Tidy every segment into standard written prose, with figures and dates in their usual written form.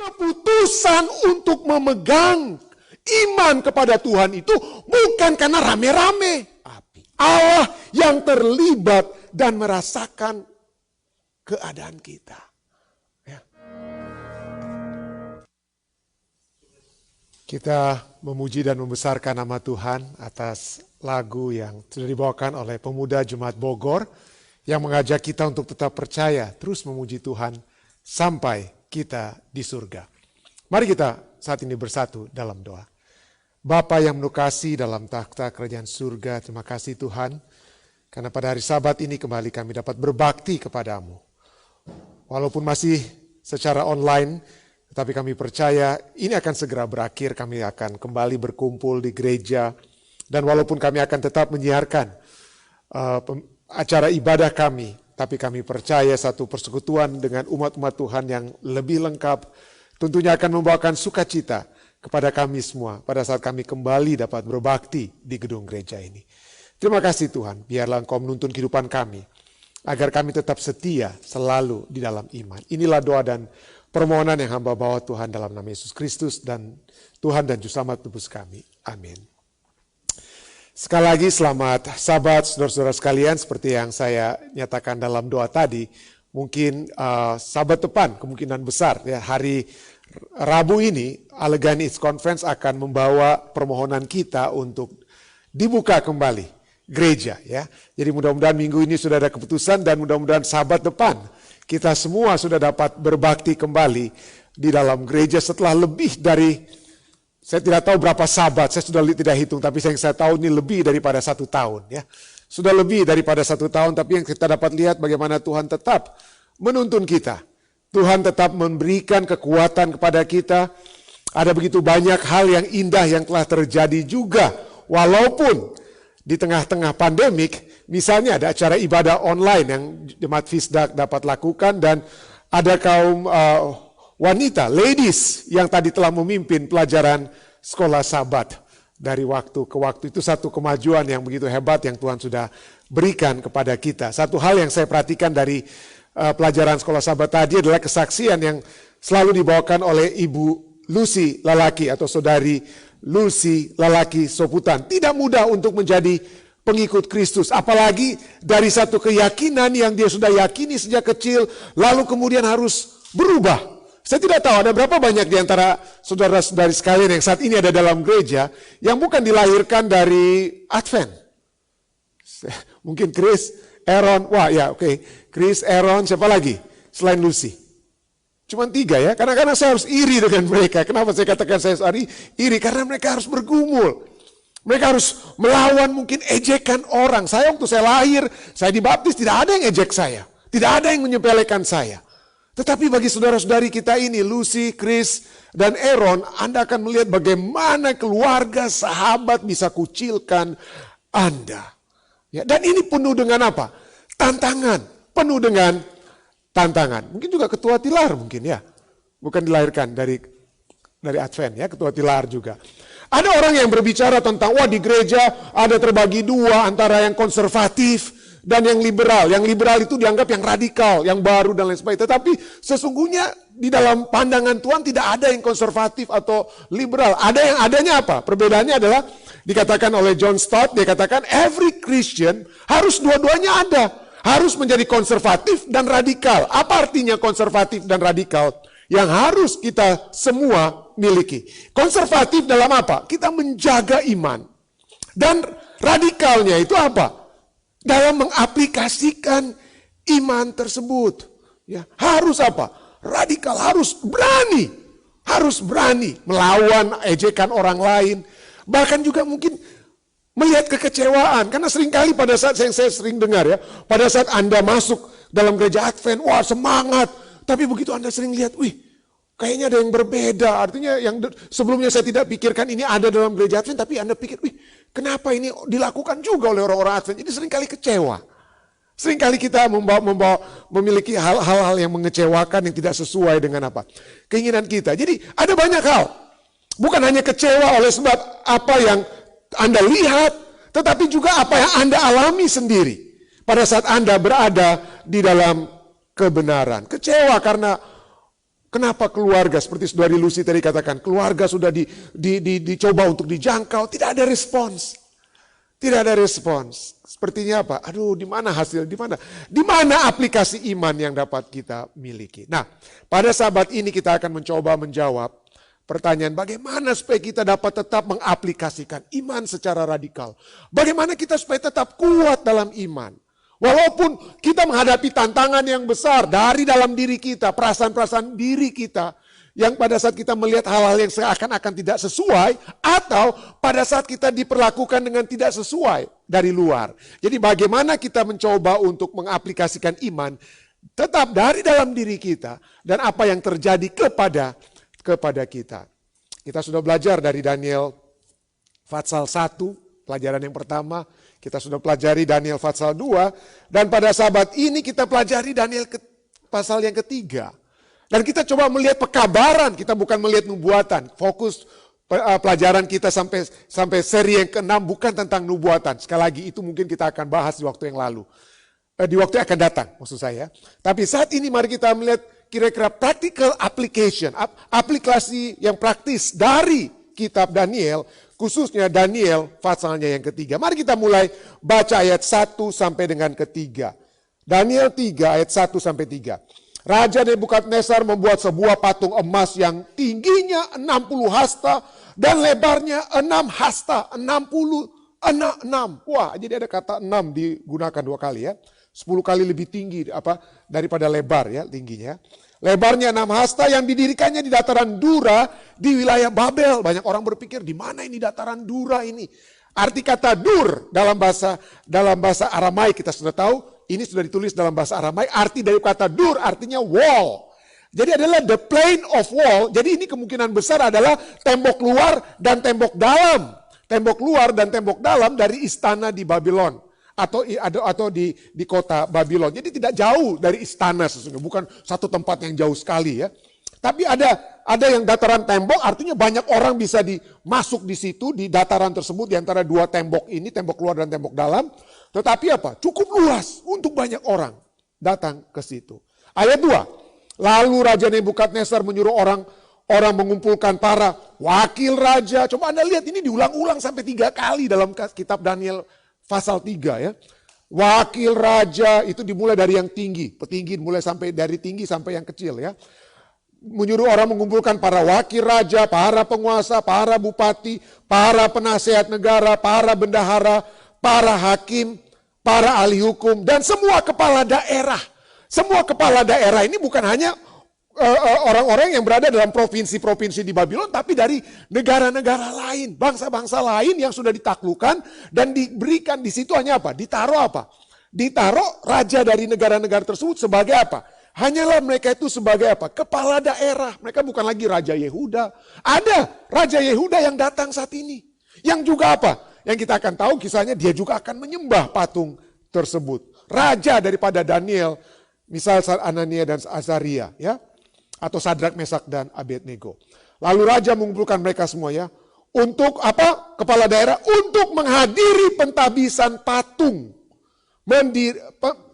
Keputusan untuk memegang iman kepada Tuhan itu bukan karena rame-rame. Allah yang terlibat dan merasakan keadaan kita. Ya. Kita memuji dan membesarkan nama Tuhan atas lagu yang sudah dibawakan oleh pemuda Jemaat Bogor yang mengajak kita untuk tetap percaya, terus memuji Tuhan sampai kita di surga. Mari kita saat ini bersatu dalam doa. Bapa yang penuh kasih dalam takhta kerajaan surga, terima kasih Tuhan, karena pada hari Sabat ini kembali kami dapat berbakti kepadamu. Walaupun masih secara online, tetapi kami percaya ini akan segera berakhir, kami akan kembali berkumpul di gereja, dan walaupun kami akan tetap menyiarkan acara ibadah kami, tapi kami percaya satu persekutuan dengan umat-umat Tuhan yang lebih lengkap, tentunya akan membawakan sukacita kepada kami semua pada saat kami kembali dapat berbakti di gedung gereja ini. Terima kasih Tuhan, biarlah Engkau menuntun kehidupan kami, agar kami tetap setia selalu di dalam iman. Inilah doa dan permohonan yang hamba bawa Tuhan dalam nama Yesus Kristus dan Tuhan dan Juru Selamat tebus kami. Amin. Sekali lagi selamat Sabat saudara-saudara sekalian, seperti yang saya nyatakan dalam doa tadi, mungkin Sabat depan kemungkinan besar ya, hari Rabu ini Allegheny East Conference akan membawa permohonan kita untuk dibuka kembali gereja ya. Jadi mudah-mudahan minggu ini sudah ada keputusan dan mudah-mudahan Sabat depan kita semua sudah dapat berbakti kembali di dalam gereja setelah lebih dari, saya tidak tahu berapa Sabat, saya sudah tidak hitung, tapi yang saya tahu ini lebih daripada 1 tahun ya. Sudah lebih daripada 1 tahun, tapi yang kita dapat lihat bagaimana Tuhan tetap menuntun kita. Tuhan tetap memberikan kekuatan kepada kita. Ada begitu banyak hal yang indah yang telah terjadi juga. Walaupun di tengah-tengah pandemik, misalnya ada acara ibadah online yang Jemaat Fisdak dapat lakukan. Dan ada kaum wanita, ladies yang tadi telah memimpin pelajaran sekolah Sabat. Dari waktu ke waktu itu satu kemajuan yang begitu hebat yang Tuhan sudah berikan kepada kita. Satu hal yang saya perhatikan dari pelajaran sekolah Sabat tadi adalah kesaksian yang selalu dibawakan oleh Ibu Lucy Lalaki atau Saudari Lucy Lalaki Soputan. Tidak mudah untuk menjadi pengikut Kristus, apalagi dari satu keyakinan yang dia sudah yakini sejak kecil, lalu kemudian harus berubah. Saya tidak tahu ada berapa banyak di antara saudara-saudari sekalian yang saat ini ada dalam gereja yang bukan dilahirkan dari Advent. Mungkin Chris, Aaron, wah ya oke. Chris, Aaron, siapa lagi? Selain Lucy. Cuma 3 ya, karena saya harus iri dengan mereka. Kenapa saya katakan saya harus iri? Karena mereka harus bergumul. Mereka harus melawan mungkin ejekan orang. Saya waktu saya lahir, saya dibaptis, tidak ada yang ejek saya. Tidak ada yang menyepelekan saya. Tetapi bagi saudara-saudari kita ini, Lucy, Chris, dan Aaron, Anda akan melihat bagaimana keluarga, sahabat bisa kucilkan Anda. Ya, dan ini penuh dengan apa? Tantangan. Penuh dengan tantangan. Mungkin juga ketua Tilar mungkin ya. Bukan dilahirkan dari Advent ya, ketua Tilar juga. Ada orang yang berbicara tentang, wah di gereja ada terbagi 2 antara yang konservatif dan yang liberal. Yang liberal itu dianggap yang radikal, yang baru dan lain sebagainya. Tetapi sesungguhnya di dalam pandangan Tuhan tidak ada yang konservatif atau liberal. Ada yang adanya apa? Perbedaannya adalah dikatakan oleh John Stott, dia katakan every Christian harus dua-duanya ada. Harus menjadi konservatif dan radikal. Apa artinya konservatif dan radikal? Yang harus kita semua miliki. Konservatif dalam apa? Kita menjaga iman. Dan radikalnya itu apa? Dalam mengaplikasikan iman tersebut. Ya, harus apa? Radikal, harus berani. Harus berani melawan ejekan orang lain. Bahkan juga mungkin melihat kekecewaan, karena seringkali pada saat yang saya sering dengar ya, pada saat Anda masuk dalam gereja Advent, wah semangat, tapi begitu Anda sering lihat, wih kayaknya ada yang berbeda, artinya yang sebelumnya saya tidak pikirkan ini ada dalam gereja Advent, tapi Anda pikir, wih kenapa ini dilakukan juga oleh orang-orang Advent, jadi seringkali kecewa. Seringkali kita memiliki hal-hal yang mengecewakan, yang tidak sesuai dengan apa keinginan kita. Jadi ada banyak hal, bukan hanya kecewa oleh sebab apa yang Anda lihat, tetapi juga apa yang Anda alami sendiri pada saat Anda berada di dalam kebenaran. Kecewa karena Kenapa keluarga, seperti saudari Lucy tadi katakan, keluarga sudah dicoba untuk dijangkau, tidak ada respons. Tidak ada respons. Sepertinya apa? Aduh, di mana hasil? Di mana aplikasi iman yang dapat kita miliki? Nah, pada sahabat ini kita akan mencoba menjawab pertanyaan bagaimana supaya kita dapat tetap mengaplikasikan iman secara radikal. Bagaimana kita supaya tetap kuat dalam iman. Walaupun kita menghadapi tantangan yang besar dari dalam diri kita, perasaan-perasaan diri kita, yang pada saat kita melihat hal-hal yang seakan-akan tidak sesuai, atau pada saat kita diperlakukan dengan tidak sesuai dari luar. Jadi bagaimana kita mencoba untuk mengaplikasikan iman, tetap dari dalam diri kita, dan apa yang terjadi kepada kita. Kita sudah belajar dari Daniel Fatsal 1, pelajaran yang pertama. Kita sudah pelajari Daniel Fatsal 2. Dan pada sahabat ini kita pelajari Daniel pasal yang ketiga. Dan kita coba melihat pekabaran, kita bukan melihat nubuatan. Fokus pelajaran kita sampai seri yang ke-6 bukan tentang nubuatan. Sekali lagi itu mungkin kita akan bahas di waktu yang lalu. Di waktu yang akan datang maksud saya. Tapi saat ini mari kita melihat kira-kira practical application. Aplikasi yang praktis dari kitab Daniel. Khususnya Daniel pasalnya yang ketiga. Mari kita mulai baca ayat 1 sampai dengan ketiga. Daniel 3 ayat 1 sampai 3. Raja Nebukadnezar membuat sebuah patung emas yang tingginya 60 hasta dan lebarnya 6 hasta. 6. Wah, jadi ada kata 6 digunakan 2 kali ya. 10 kali lebih tinggi daripada lebar ya tingginya. Lebarnya 6 hasta yang didirikannya di dataran Dura di wilayah Babel. Banyak orang berpikir di mana ini dataran Dura ini. Arti kata Dur dalam bahasa Aramaik kita sudah tahu. Ini sudah ditulis dalam bahasa Aramaik. Arti dari kata Dur artinya wall. Jadi adalah the plane of wall. Jadi ini kemungkinan besar adalah tembok luar dan tembok dalam. Tembok luar dan tembok dalam dari istana di Babylon. Atau di kota Babylon. Jadi tidak jauh dari istana sesungguhnya, bukan satu tempat yang jauh sekali ya. Tapi ada yang dataran tembok, artinya banyak orang bisa masuk di situ di dataran tersebut di antara dua tembok ini, tembok luar dan tembok dalam. Tetapi apa? Cukup luas untuk banyak orang datang ke situ. Ayat 2. Lalu Raja Nebukadnezar menyuruh orang mengumpulkan para wakil raja. Coba Anda lihat ini diulang-ulang sampai 3 kali dalam kitab Daniel Pasal 3 ya. Wakil raja itu dimulai dari yang tinggi. Petinggi mulai sampai dari tinggi sampai yang kecil ya. Menyuruh orang mengumpulkan para wakil raja, para penguasa, para bupati, para penasehat negara, para bendahara, para hakim, para ahli hukum, dan semua kepala daerah. Semua kepala daerah ini bukan hanya orang-orang yang berada dalam provinsi-provinsi di Babylon, tapi dari negara-negara lain, bangsa-bangsa lain yang sudah ditaklukkan dan diberikan di situ hanya apa? Ditaruh apa? Ditaruh raja dari negara-negara tersebut sebagai apa? Hanyalah mereka itu sebagai apa? Kepala daerah. Mereka bukan lagi Raja Yehuda. Ada Raja Yehuda yang datang saat ini. Yang juga apa? Yang kita akan tahu kisahnya dia juga akan menyembah patung tersebut. Raja daripada Daniel, misal Anania dan Azaria ya. Atau Sadrak, Mesak, dan Abednego. Lalu raja mengumpulkan mereka semua ya. Untuk apa? Kepala daerah. Untuk menghadiri pentabisan patung.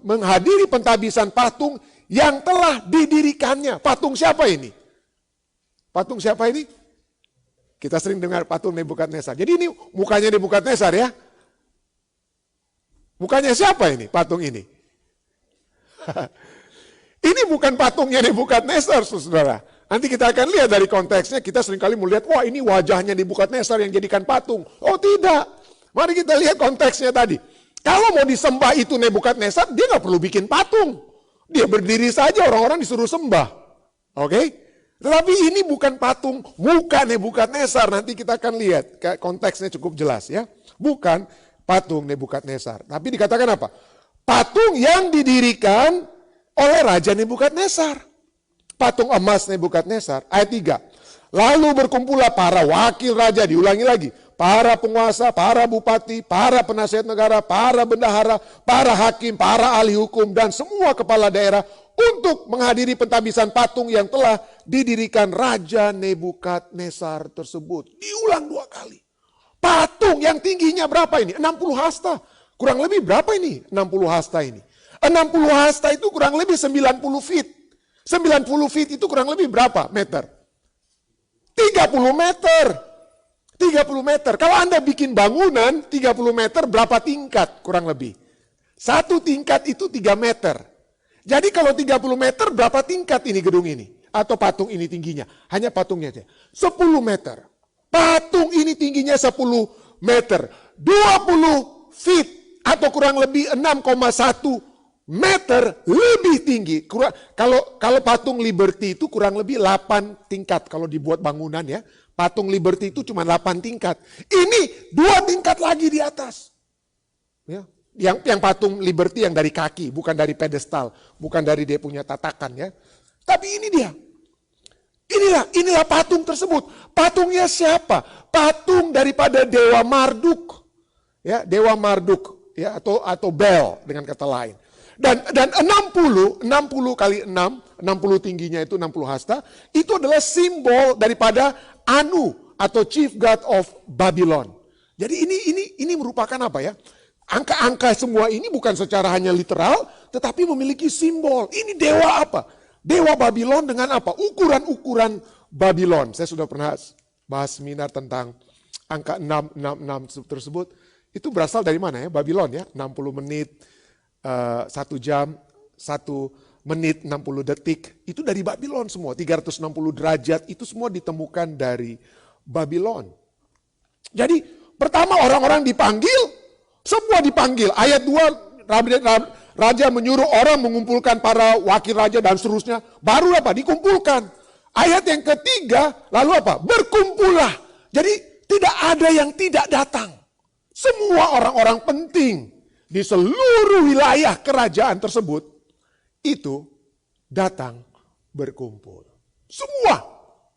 Menghadiri pentabisan patung yang telah didirikannya. Patung siapa ini? Patung siapa ini? Kita sering dengar patung Nebukadnezar. Jadi ini mukanya Nebukadnezar ya. Mukanya siapa ini? Patung ini. Ini bukan patungnya Nebukadnezar, saudara. Nanti kita akan lihat dari konteksnya, kita seringkali melihat, wah ini wajahnya Nebukadnezar yang jadikan patung. Oh tidak, mari kita lihat konteksnya tadi. Kalau mau disembah itu Nebukadnezar, dia nggak perlu bikin patung. Dia berdiri saja, orang-orang disuruh sembah. Oke? Tetapi ini bukan patung, muka Nebukadnezar. Nanti kita akan lihat, konteksnya cukup jelas ya. Bukan patung Nebukadnezar. Tapi dikatakan apa? Patung yang didirikan oleh Raja Nebukadnezar. Patung emas Nebukadnezar. Ayat 3. Lalu berkumpullah para wakil raja, diulangi lagi. Para penguasa, para bupati, para penasihat negara, para bendahara, para hakim, para ahli hukum, dan semua kepala daerah untuk menghadiri pentabisan patung yang telah didirikan Raja Nebukadnezar tersebut. Diulang 2 kali. Patung yang tingginya berapa ini? 60 hasta. Kurang lebih berapa ini 60 hasta ini? 60 hasta itu kurang lebih 90 feet. 90 feet itu kurang lebih berapa meter? 30 meter. 30 meter. Kalau Anda bikin bangunan 30 meter berapa tingkat kurang lebih? Satu tingkat itu 3 meter. Jadi kalau 30 meter berapa tingkat ini gedung ini? Atau patung ini tingginya? Hanya patungnya aja. 10 meter. Patung ini tingginya 10 meter. 20 feet atau kurang lebih 6,1 meter lebih tinggi. Kalau patung Liberty itu kurang lebih 8 tingkat kalau dibuat bangunan ya. Patung Liberty itu cuma 8 tingkat. Ini 2 tingkat lagi di atas. Ya. Yang patung Liberty yang dari kaki, bukan dari pedestal, bukan dari dia punya tatakan ya. Tapi ini dia. Inilah patung tersebut. Patungnya siapa? Patung daripada Dewa Marduk. Ya, Dewa Marduk ya atau Bel dengan kata lain. Dan 60 kali 6, 60 tingginya itu 60 hasta, itu adalah simbol daripada Anu atau Chief God of Babylon. Jadi ini merupakan apa ya? Angka-angka semua ini bukan secara hanya literal, tetapi memiliki simbol. Ini dewa apa? Dewa Babylon dengan apa? Ukuran-ukuran Babylon. Saya sudah pernah bahas seminar tentang angka 666 tersebut. Itu berasal dari mana ya? Babylon ya, 60 menit. 1 jam, 1 menit 60 detik, itu dari Babylon semua, 360 derajat, itu semua ditemukan dari Babylon. Jadi pertama orang-orang dipanggil, semua dipanggil. Ayat 2, raja menyuruh orang mengumpulkan para wakil raja dan seterusnya, baru apa? Dikumpulkan. Ayat yang ketiga, lalu apa? Berkumpullah. Jadi tidak ada yang tidak datang. Semua orang-orang penting di seluruh wilayah kerajaan tersebut, itu datang berkumpul. Semua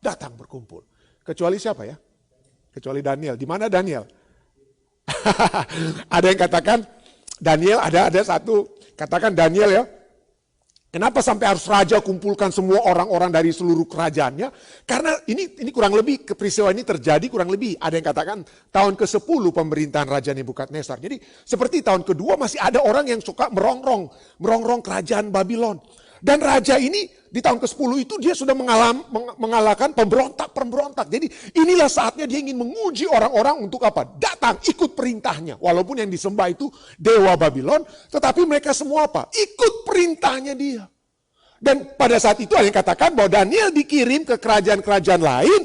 datang berkumpul. Kecuali siapa ya? Kecuali Daniel. Di mana Daniel? Ada yang katakan, Daniel ada satu, katakan Daniel ya. Kenapa sampai harus raja kumpulkan semua orang-orang dari seluruh kerajaannya? Karena ini kurang lebih, peristiwa ini terjadi kurang lebih. Ada yang katakan tahun ke-10 pemerintahan Raja Nebukadnezar. Jadi seperti tahun kedua masih ada orang yang suka merongrong kerajaan Babylon. Dan raja ini di tahun ke-10 itu dia sudah mengalahkan pemberontak. Jadi inilah saatnya dia ingin menguji orang-orang untuk apa? Datang, ikut perintahnya. Walaupun yang disembah itu Dewa Babylon, tetapi mereka semua apa? Ikut perintahnya dia. Dan pada saat itu ada yang katakan bahwa Daniel dikirim ke kerajaan-kerajaan lain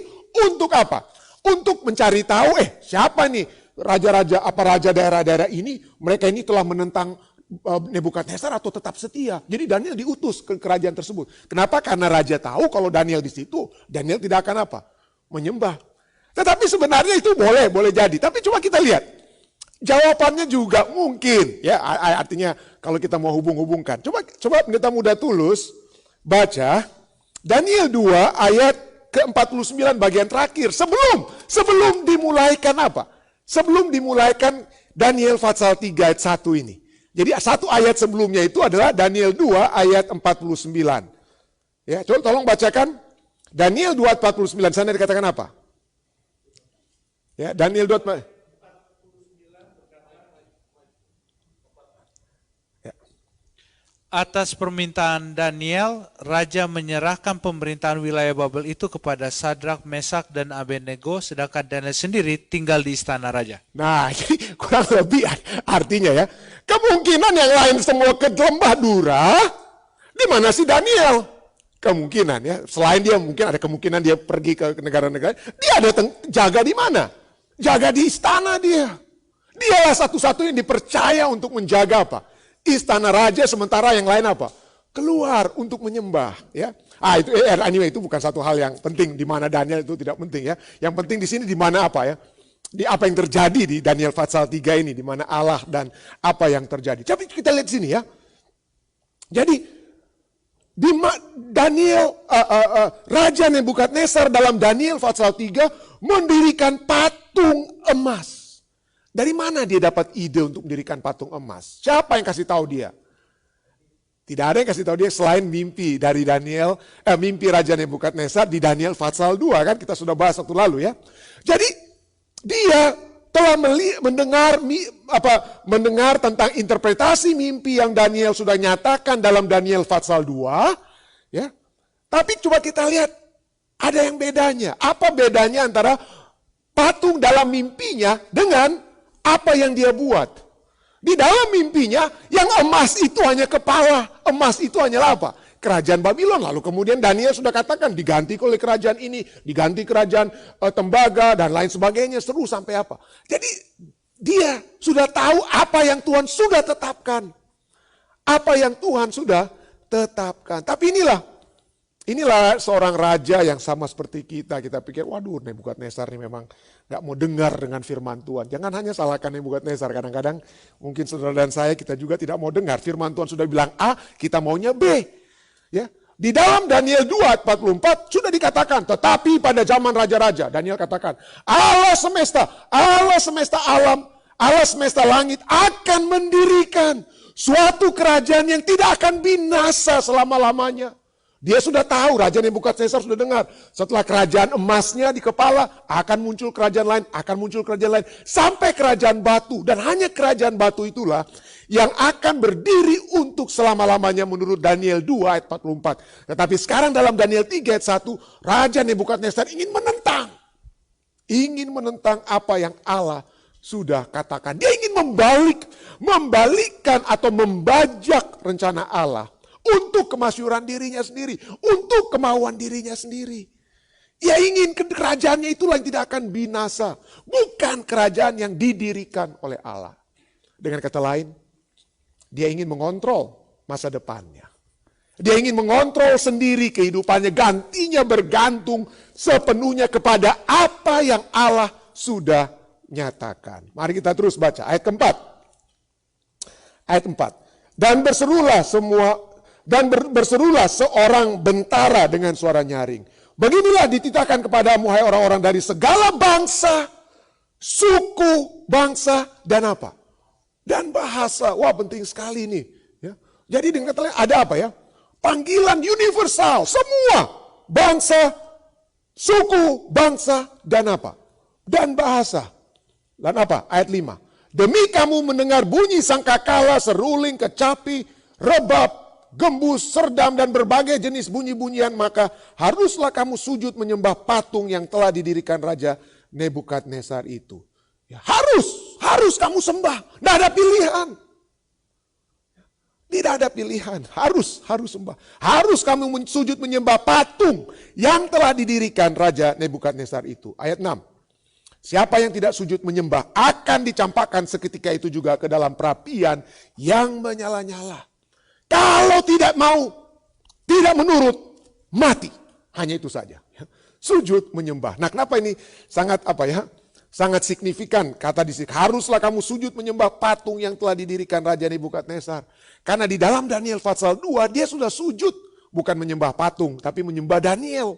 untuk apa? Untuk mencari tahu, siapa nih raja-raja, apa raja daerah-daerah ini, mereka ini telah menentang Nebukadnezar atau tetap setia. Jadi Daniel diutus ke kerajaan tersebut. Kenapa? Karena raja tahu kalau Daniel di situ, Daniel tidak akan apa? Menyembah. Tetapi sebenarnya itu boleh jadi. Tapi coba kita lihat. Jawabannya juga mungkin. Ya, artinya kalau kita mau hubung-hubungkan. Coba pendeta muda tulus baca Daniel 2 ayat ke-49 bagian terakhir. Sebelum dimulaikan apa? Sebelum dimulaikan Daniel pasal 3 ayat 1 ini. Jadi satu ayat sebelumnya itu adalah Daniel 2 ayat 49. Ya, coba tolong bacakan Daniel 2 ayat 49. Sana dikatakan apa? Ya, Daniel 2 ya. Atas permintaan Daniel, raja menyerahkan pemerintahan wilayah Babel itu kepada Sadrak, Mesak, dan Abednego, sedangkan Daniel sendiri tinggal di istana raja. Nah, jadi kurang lebih artinya ya, kemungkinan yang lain semua ke lembah Dura, di mana si Daniel? Kemungkinan ya, selain dia mungkin ada kemungkinan dia pergi ke negara-negara, dia jaga di mana? Jaga di istana dia. Dialah satu-satunya yang dipercaya untuk menjaga apa? Istana raja, sementara yang lain apa? Keluar untuk menyembah ya. Itu anyway itu bukan satu hal yang penting di mana Daniel itu tidak penting ya. Yang penting di sini di mana apa ya? Di apa yang terjadi di Daniel pasal 3 ini, di mana Allah dan apa yang terjadi. Tapi kita lihat sini ya. Jadi di Daniel Raja Nebukadnezar dalam Daniel pasal 3 mendirikan patung emas. Dari mana dia dapat ide untuk mendirikan patung emas? Siapa yang kasih tahu dia? Tidak ada yang kasih tahu dia selain mimpi dari Daniel, mimpi Raja Nebukadnezar di Daniel pasal 2 kan kita sudah bahas waktu lalu ya. Jadi dia telah mendengar tentang interpretasi mimpi yang Daniel sudah nyatakan dalam Daniel pasal 2 ya. Tapi coba kita lihat, ada yang bedanya. Apa bedanya antara patung dalam mimpinya dengan apa yang dia buat? Di dalam mimpinya, yang emas itu hanya kepala, emas itu hanyalah apa? Kerajaan Babylon. Lalu kemudian Daniel sudah katakan diganti oleh kerajaan ini, diganti kerajaan tembaga dan lain sebagainya, seru sampai apa. Jadi dia sudah tahu apa yang Tuhan sudah tetapkan. Apa yang Tuhan sudah tetapkan. Tapi inilah seorang raja yang sama seperti kita. Kita pikir, waduh, Nebukadnezar ini memang gak mau dengar dengan firman Tuhan. Jangan hanya salahkan Nebukadnezar. Kadang-kadang mungkin saudara dan saya, kita juga tidak mau dengar. Firman Tuhan sudah bilang A, kita maunya B. Ya, di dalam Daniel 2:44 sudah dikatakan, tetapi pada zaman raja-raja, Daniel katakan, Allah semesta alam, Allah semesta langit akan mendirikan suatu kerajaan yang tidak akan binasa selama-lamanya. Dia sudah tahu, Raja Nebukadnezar sudah dengar, setelah kerajaan emasnya di kepala, akan muncul kerajaan lain, sampai kerajaan batu. Dan hanya kerajaan batu itulah yang akan berdiri untuk selama-lamanya menurut Daniel 2 ayat 44. Tetapi sekarang dalam Daniel 3 ayat 1, Raja Nebukadnezar ingin menentang apa yang Allah sudah katakan. Dia ingin membalikkan atau membajak rencana Allah untuk kemasyhuran dirinya sendiri, untuk kemauan dirinya sendiri. Ia ingin kerajaannya itulah yang tidak akan binasa, bukan kerajaan yang didirikan oleh Allah. Dengan kata lain, dia ingin mengontrol masa depannya. Dia ingin mengontrol sendiri kehidupannya, gantinya bergantung sepenuhnya kepada apa yang Allah sudah nyatakan. Mari kita terus baca ayat keempat. Ayat 4. Dan berserulah seorang bentara dengan suara nyaring. Beginilah dititahkan kepadamu, hai orang-orang dari segala bangsa, suku, bangsa, dan apa? Dan bahasa. Wah, penting sekali nih. Ya. Jadi dengan kata lain ada apa ya? Panggilan universal. Semua bangsa, suku, bangsa, dan apa? Dan bahasa. Dan apa? Ayat 5. Demi kamu mendengar bunyi sangkakala, seruling, kecapi, rebab, gembus, serdam, dan berbagai jenis bunyi-bunyian, maka haruslah kamu sujud menyembah patung yang telah didirikan Raja Nebukadnezar itu. Ya, harus kamu sembah. Tidak ada pilihan. Tidak ada pilihan. Harus sembah. Harus kamu sujud menyembah patung yang telah didirikan Raja Nebukadnezar itu. Ayat 6. Siapa yang tidak sujud menyembah akan dicampakkan seketika itu juga ke dalam perapian yang menyala-nyala. Kalau tidak mau, tidak menurut, mati. Hanya itu saja. Sujud menyembah. Nah, kenapa ini sangat sangat signifikan kata di sini. Haruslah kamu sujud menyembah patung yang telah didirikan Raja Nebukadnezar. Karena di dalam Daniel pasal 2 dia sudah sujud, bukan menyembah patung, tapi menyembah Daniel.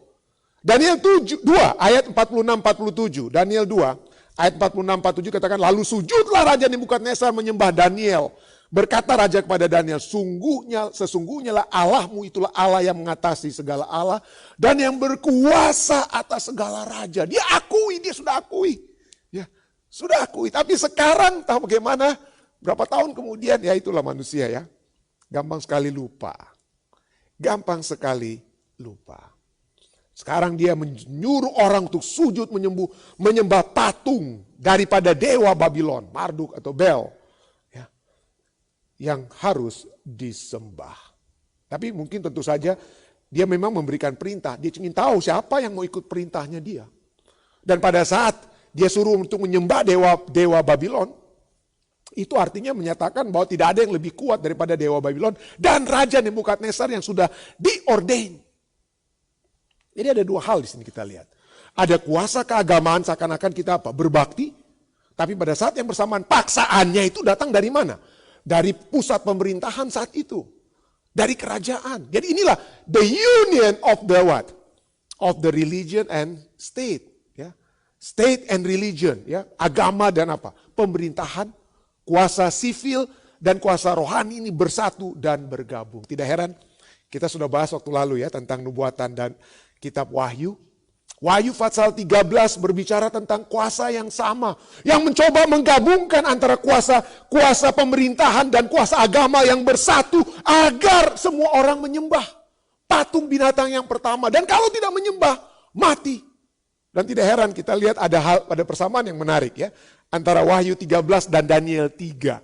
Daniel 2 ayat 46-47. Daniel 2 ayat 46-47 katakan, lalu sujudlah Raja Nebukadnezar menyembah Daniel. Berkata raja kepada Daniel, sesungguhnya lah Allahmu itulah Allah yang mengatasi segala Allah dan yang berkuasa atas segala raja. Dia sudah akui. Ya, sudah akui. Tapi sekarang tahu bagaimana? Berapa tahun kemudian, ya itulah manusia ya. Gampang sekali lupa. Sekarang dia menyuruh orang untuk sujud menyembah patung daripada dewa Babylon, Marduk atau Bel. Yang harus disembah. Tapi mungkin tentu saja dia memang memberikan perintah. Dia ingin tahu siapa yang mau ikut perintahnya dia. Dan pada saat dia suruh untuk menyembah dewa Babylon, itu artinya menyatakan bahwa tidak ada yang lebih kuat daripada dewa Babylon dan Raja Nebukadnezar yang sudah diordain. Jadi ada dua hal di sini kita lihat. Ada kuasa keagamaan seakan-akan kita berbakti, tapi pada saat yang bersamaan paksaannya itu datang dari mana? Dari pusat pemerintahan saat itu. Dari kerajaan. Jadi inilah the union of the what? Of the religion and state. Ya. State and religion. Ya. Agama dan apa? Pemerintahan, kuasa sivil dan kuasa rohani ini bersatu dan bergabung. Tidak heran kita sudah bahas waktu lalu ya tentang nubuatan dan kitab Wahyu. Wahyu pasal 13 berbicara tentang kuasa yang sama. Yang mencoba menggabungkan antara kuasa pemerintahan dan kuasa agama yang bersatu. Agar semua orang menyembah. patung binatang yang pertama. Dan kalau tidak menyembah, mati. Dan tidak heran kita lihat ada persamaan yang menarik ya. Antara Wahyu 13 dan Daniel 3.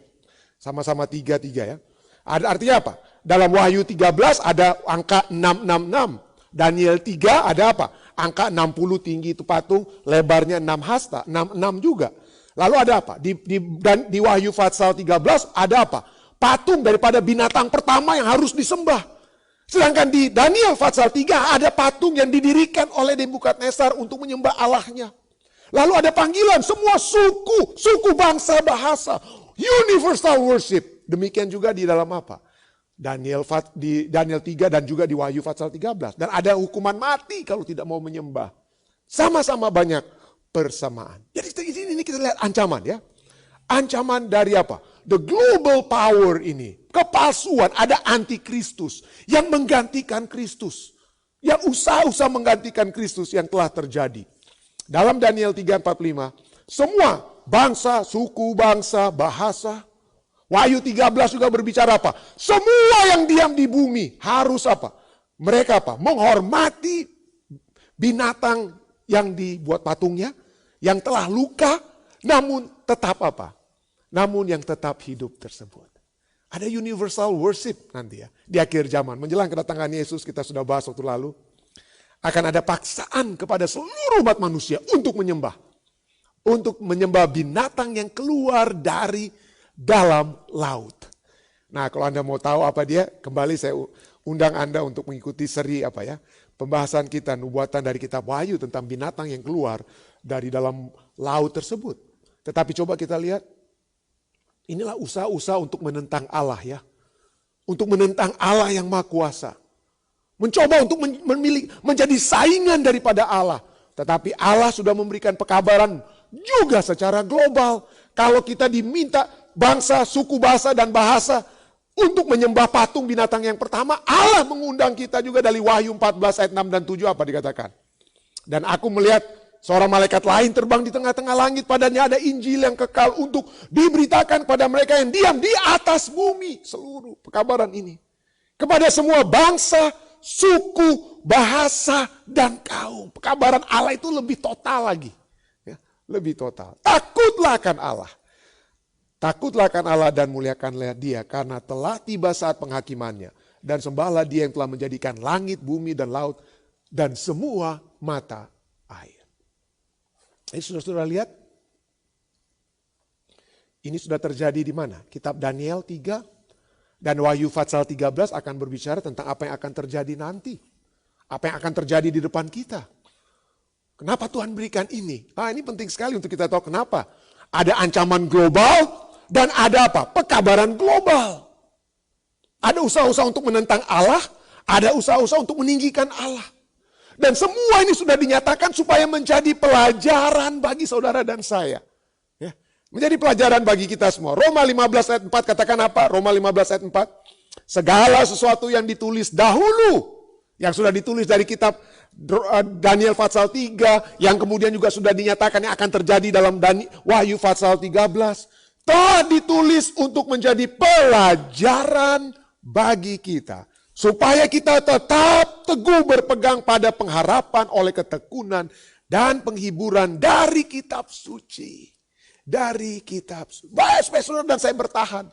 Sama-sama 3 ya. Artinya apa? Dalam Wahyu 13 ada angka 666. Daniel 3 ada apa? Angka 60 tinggi itu patung, lebarnya 6 hasta, 66 juga. Lalu ada apa? Di Wahyu Fatsal 13 ada apa? Patung daripada binatang pertama yang harus disembah. Sedangkan di Daniel Fatsal 3 ada patung yang didirikan oleh Nebukadnezar untuk menyembah Allahnya. Lalu ada panggilan semua suku bangsa, bahasa, universal worship. Demikian juga di dalam apa? Di Daniel 3 dan juga di Wahyu Fatsal 13. Dan ada hukuman mati kalau tidak mau menyembah. Sama-sama banyak persamaan. Jadi ini kita lihat ancaman ya. Ancaman dari apa? The global power ini. Kepalsuan, ada antikristus yang menggantikan Kristus. Yang usaha-usaha menggantikan Kristus yang telah terjadi. Dalam Daniel 3:45, semua bangsa, suku bangsa, bahasa. Wahyu 13 juga berbicara apa? Semua yang diam di bumi harus apa? Mereka apa? Menghormati binatang yang dibuat patungnya, yang telah luka, namun tetap apa? Namun yang tetap hidup tersebut. Ada universal worship nanti ya. Di akhir zaman, menjelang kedatangan Yesus, kita sudah bahas waktu lalu. Akan ada paksaan kepada seluruh umat manusia untuk menyembah. Untuk menyembah binatang yang keluar dari dalam laut. Nah, kalau Anda mau tahu apa dia, kembali saya undang Anda untuk mengikuti seri pembahasan kita, nubuatan dari kitab Wahyu tentang binatang yang keluar dari dalam laut tersebut. Tetapi coba kita lihat, inilah usaha-usaha untuk menentang Allah ya. Untuk menentang Allah yang Maha Kuasa. Mencoba untuk menjadi saingan daripada Allah. Tetapi Allah sudah memberikan pekabaran juga secara global. Kalau kita diminta bangsa, suku, bahasa, dan bahasa untuk menyembah patung binatang yang pertama, Allah mengundang kita juga dari Wahyu 14 ayat 6 dan 7 apa dikatakan. Dan aku melihat seorang malaikat lain terbang di tengah-tengah langit, padanya ada Injil yang kekal untuk diberitakan kepada mereka yang diam di atas bumi. Seluruh pekabaran ini. Kepada semua bangsa, suku, bahasa, dan kaum. Pekabaran Allah itu lebih total lagi. Ya, lebih total. Takutlah akan Allah. Takutlah akan Allah dan muliakanlah Dia karena telah tiba saat penghakimannya. Dan sembahlah Dia yang telah menjadikan langit, bumi, dan laut, dan semua mata air. Ini sudah lihat? Ini sudah terjadi di mana? Kitab Daniel 3 dan Wahyu Fatsal 13 akan berbicara tentang apa yang akan terjadi nanti. Apa yang akan terjadi di depan kita. Kenapa Tuhan berikan ini? Ini penting sekali untuk kita tahu kenapa. Ada ancaman global dan ada apa? Pekabaran global. Ada usaha-usaha untuk menentang Allah, ada usaha-usaha untuk meninggikan Allah. Dan semua ini sudah dinyatakan supaya menjadi pelajaran bagi saudara dan saya. Ya, menjadi pelajaran bagi kita semua. Roma 15 ayat 4 katakan apa? Roma 15 ayat 4. Segala sesuatu yang ditulis dahulu, yang sudah ditulis dari kitab Daniel Fatsal 3, yang kemudian juga sudah dinyatakan yang akan terjadi dalam Wahyu Fatsal 13, telah ditulis untuk menjadi pelajaran bagi kita. Supaya kita tetap teguh berpegang pada pengharapan oleh ketekunan dan penghiburan dari kitab suci. Dari kitab suci. Baik, saudara dan saya bertahan.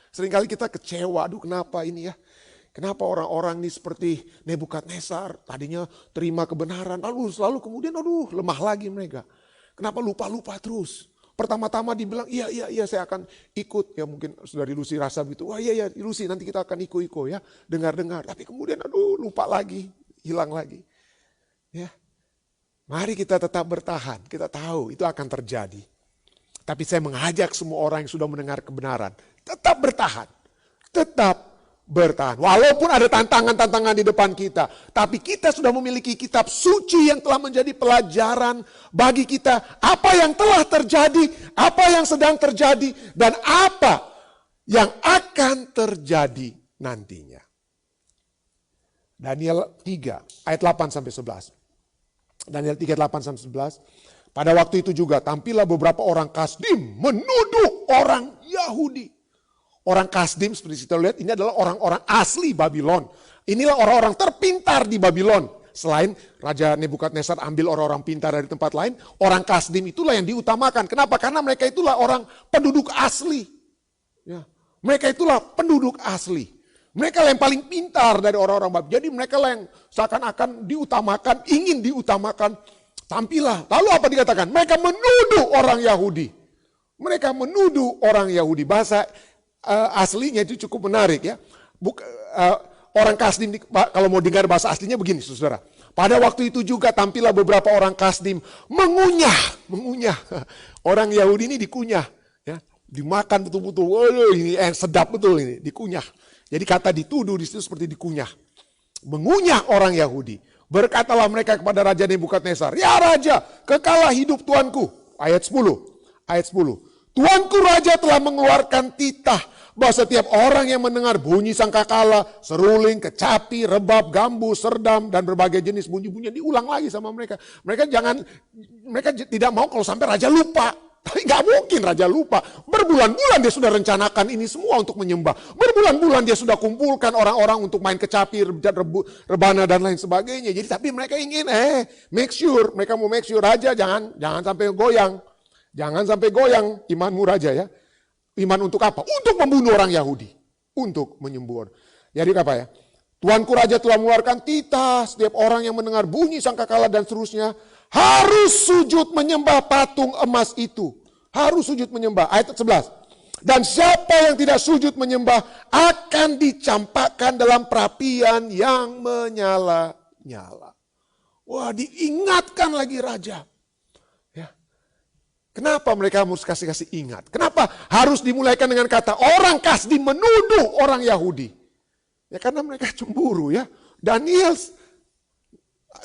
Seringkali kita kecewa, aduh kenapa ini ya. Kenapa orang-orang ini seperti Nebukadnezar, tadinya terima kebenaran, lalu kemudian lemah lagi mereka. Kenapa lupa-lupa terus? Pertama-tama dibilang, iya saya akan ikut. Ya mungkin saudari Lucy rasa begitu, wah iya Lucy nanti kita akan ikut ya, dengar-dengar. Tapi kemudian lupa lagi, hilang lagi. Ya, mari kita tetap bertahan, kita tahu itu akan terjadi. Tapi saya mengajak semua orang yang sudah mendengar kebenaran, tetap bertahan. Tetap bertahan. Walaupun ada tantangan-tantangan di depan kita. Tapi kita sudah memiliki kitab suci yang telah menjadi pelajaran bagi kita. Apa yang telah terjadi, apa yang sedang terjadi, dan apa yang akan terjadi nantinya. Daniel 3 ayat 8-11. Daniel 3 8-11. Pada waktu itu juga tampillah beberapa orang Kasdim menuduh orang Yahudi Orang Kasdim seperti kita lihat ini adalah orang-orang asli Babylon. Inilah orang-orang terpintar di Babylon. Selain Raja Nebukadnezar ambil orang-orang pintar dari tempat lain, orang Kasdim itulah yang diutamakan. Kenapa? Karena mereka itulah orang penduduk asli. Ya. Mereka itulah penduduk asli. Mereka lah yang paling pintar dari orang-orang Babylon. Jadi mereka lah yang seakan-akan diutamakan, ingin diutamakan. Tampillah. Lalu apa dikatakan? Mereka menuduh orang Yahudi. Mereka menuduh orang Yahudi. Bahasa aslinya itu cukup menarik ya. Orang Kasdim, kalau mau dengar bahasa aslinya begini saudara. Pada waktu itu juga tampillah beberapa orang Kasdim mengunyah. Orang Yahudi ini dikunyah. Ya. Dimakan betul-betul. Waduh, ini sedap betul ini. Dikunyah. Jadi kata dituduh di situ seperti dikunyah. Mengunyah orang Yahudi. Berkatalah mereka kepada Raja Nebukadnezar. Ya Raja, kekalah hidup Tuanku. Ayat 10. Tuanku Raja telah mengeluarkan titah bahwa setiap orang yang mendengar bunyi sangkakala, seruling, kecapi, rebab, gambu, serdam, dan berbagai jenis bunyi-bunyian diulang lagi sama mereka. Mereka tidak mau kalau sampai Raja lupa. Tapi nggak mungkin Raja lupa. Berbulan-bulan dia sudah rencanakan ini semua untuk menyembah. Berbulan-bulan dia sudah kumpulkan orang-orang untuk main kecapi, rebana, dan lain sebagainya. Jadi tapi mereka ingin, mereka mau make sure Raja jangan sampai goyang. Jangan sampai goyang imanmu Raja ya. Iman untuk apa? Untuk membunuh orang Yahudi. Untuk menyembur. Jadi apa ya? Tuanku Raja telah mengeluarkan titah. Setiap orang yang mendengar bunyi sangkakala dan seterusnya. Harus sujud menyembah patung emas itu. Harus sujud menyembah. Ayat 11. Dan siapa yang tidak sujud menyembah akan dicampakkan dalam perapian yang menyala-nyala. Wah, diingatkan lagi Raja. Kenapa mereka harus kasih ingat? Kenapa harus dimulaikan dengan kata orang Kasdim menuduh orang Yahudi? Ya karena mereka cemburu ya. Daniel,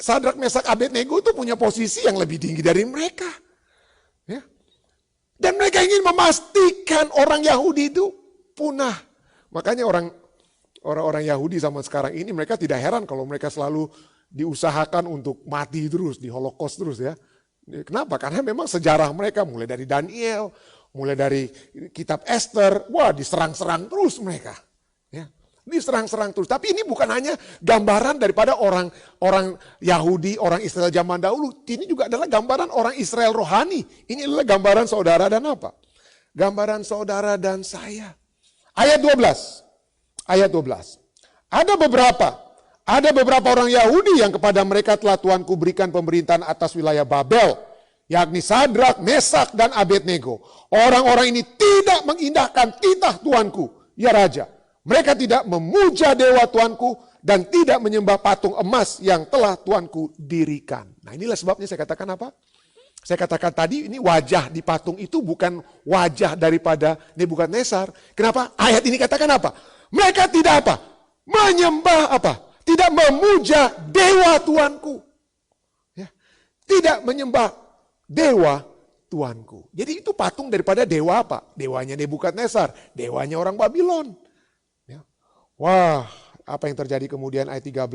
Sadrak, Mesak, Abednego itu punya posisi yang lebih tinggi dari mereka. Ya. Dan mereka ingin memastikan orang Yahudi itu punah. Makanya orang-orang Yahudi zaman sekarang ini mereka tidak heran kalau mereka selalu diusahakan untuk mati terus, di Holocaust terus ya. Kenapa? Karena memang sejarah mereka mulai dari Daniel, mulai dari kitab Esther, wah diserang-serang terus mereka. Ya, diserang-serang terus. Tapi ini bukan hanya gambaran daripada orang Yahudi, orang Israel zaman dahulu. Ini juga adalah gambaran orang Israel rohani. Ini adalah gambaran saudara dan apa? Gambaran saudara dan saya. Ayat 12. Ada beberapa orang Yahudi yang kepada mereka telah Tuanku berikan pemerintahan atas wilayah Babel, yakni Sadrak, Mesak, dan Abednego. Orang-orang ini tidak mengindahkan titah Tuanku, ya Raja. Mereka tidak memuja dewa Tuanku dan tidak menyembah patung emas yang telah Tuanku dirikan. Nah inilah sebabnya saya katakan apa? Saya katakan tadi ini wajah di patung itu bukan wajah daripada Nebukadnezar. Kenapa? Ayat ini katakan apa? Mereka tidak apa? Menyembah apa? Tidak memuja dewa Tuanku. Ya. Tidak menyembah dewa Tuanku. Jadi itu patung daripada dewa apa? Dewanya Nebukadnezar. Dewanya orang Babylon. Ya. Wah, apa yang terjadi kemudian ayat 13?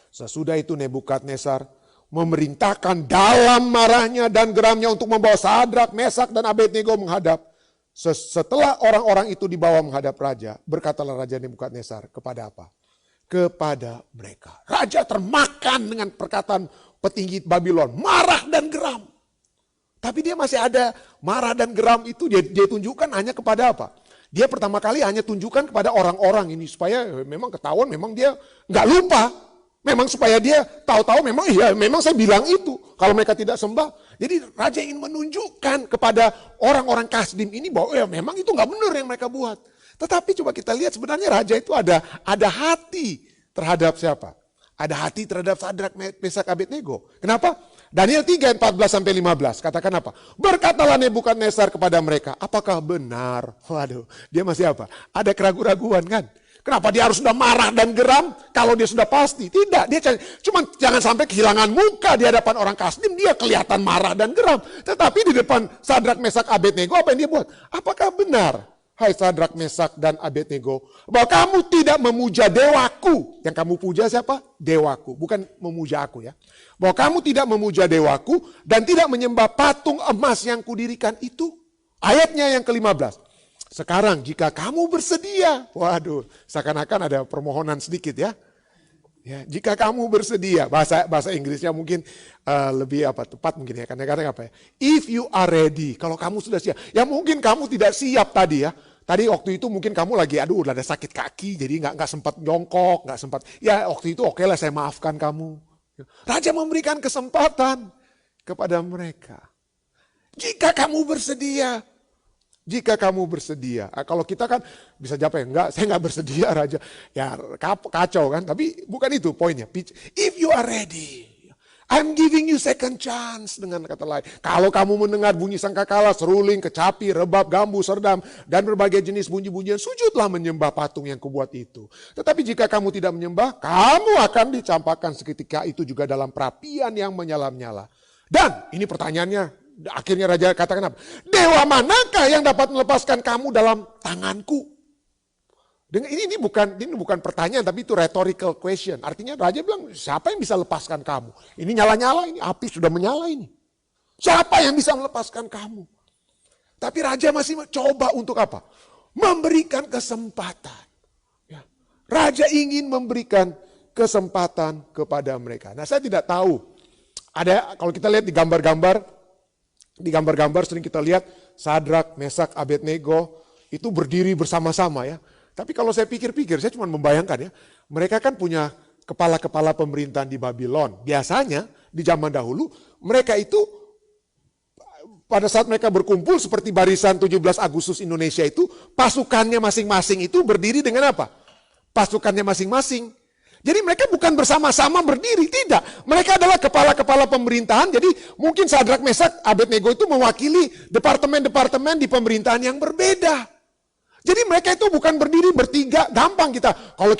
Sesudah itu Nebukadnezar memerintahkan dalam marahnya dan geramnya untuk membawa Sadrak, Mesak, dan Abednego menghadap. Setelah orang-orang itu dibawa menghadap raja, berkatalah Raja Nebukadnezar kepada apa? Kepada mereka. Raja termakan dengan perkataan petinggi Babylon. Marah dan geram. Tapi dia masih ada marah dan geram itu dia tunjukkan hanya kepada apa? Dia pertama kali hanya tunjukkan kepada orang-orang ini. Supaya memang ketahuan memang dia nggak lupa. Memang supaya dia tahu-tahu memang saya bilang itu. Kalau mereka tidak sembah. Jadi raja ingin menunjukkan kepada orang-orang Kasdim ini bahwa memang itu nggak benar yang mereka buat. Tetapi coba kita lihat sebenarnya raja itu ada hati terhadap siapa? Ada hati terhadap Sadrak, Mesak, Abednego. Kenapa? Daniel 3, 14-15. Katakan apa? Berkatalah Nebukadnezar kepada mereka. Apakah benar? Waduh, dia masih apa? Ada keraguan-raguan kan? Kenapa dia harus sudah marah dan geram kalau dia sudah pasti? Tidak, dia cuma jangan sampai kehilangan muka di hadapan orang Kasdim. Dia kelihatan marah dan geram. Tetapi di depan Sadrak, Mesak, Abednego apa yang dia buat? Apakah benar? Hai Sadrak, Mesak, dan Abednego, bahwa kamu tidak memuja dewaku. Yang kamu puja siapa? Dewaku, bukan memuja aku ya. Bahwa kamu tidak memuja dewaku dan tidak menyembah patung emas yang kudirikan itu. Ayatnya yang ke-15. Sekarang jika kamu bersedia, waduh, seakan-akan ada permohonan sedikit ya. Ya, jika kamu bersedia, bahasa Inggrisnya mungkin lebih tepat mungkin ya, kadang-kadang apa ya? If you are ready, kalau kamu sudah siap. Ya mungkin kamu tidak siap tadi ya. Tadi waktu itu mungkin kamu lagi udah ada sakit kaki, jadi nggak sempat jongkok, nggak sempat. Ya waktu itu oke lah, saya maafkan kamu. Raja memberikan kesempatan kepada mereka. Jika kamu bersedia. Jika kamu bersedia. Kalau kita kan bisa jawab ya, enggak, saya enggak bersedia Raja. Ya kacau kan, tapi bukan itu poinnya. If you are ready, I'm giving you second chance, dengan kata lain. Kalau kamu mendengar bunyi sangkakala, seruling, kecapi, rebab, gambu, serdam, dan berbagai jenis bunyi-bunyian, sujudlah menyembah patung yang kubuat itu. Tetapi jika kamu tidak menyembah, kamu akan dicampakkan seketika itu juga dalam perapian yang menyala-nyala. Dan ini pertanyaannya, akhirnya Raja katakan apa? Dewa manakah yang dapat melepaskan kamu dalam tanganku? Ini bukan pertanyaan, tapi itu rhetorical question. Artinya Raja bilang, siapa yang bisa lepaskan kamu? Ini nyala-nyala, ini api sudah menyala ini. Siapa yang bisa melepaskan kamu? Tapi Raja masih coba untuk apa? Memberikan kesempatan. Ya. Raja ingin memberikan kesempatan kepada mereka. Nah, saya tidak tahu. Kalau kita lihat di gambar-gambar sering kita lihat Sadrak, Mesak, Abednego itu berdiri bersama-sama ya. Tapi kalau saya pikir-pikir, saya cuma membayangkan ya, mereka kan punya kepala-kepala pemerintahan di Babylon. Biasanya di zaman dahulu mereka itu pada saat mereka berkumpul seperti barisan 17 Agustus Indonesia itu, pasukannya masing-masing itu berdiri dengan apa? Pasukannya masing-masing. Jadi mereka bukan bersama-sama berdiri, tidak. Mereka adalah kepala-kepala pemerintahan, jadi mungkin Sadrak, Mesak, Abednego itu mewakili departemen-departemen di pemerintahan yang berbeda. Jadi mereka itu bukan berdiri bertiga, gampang kita. Kalau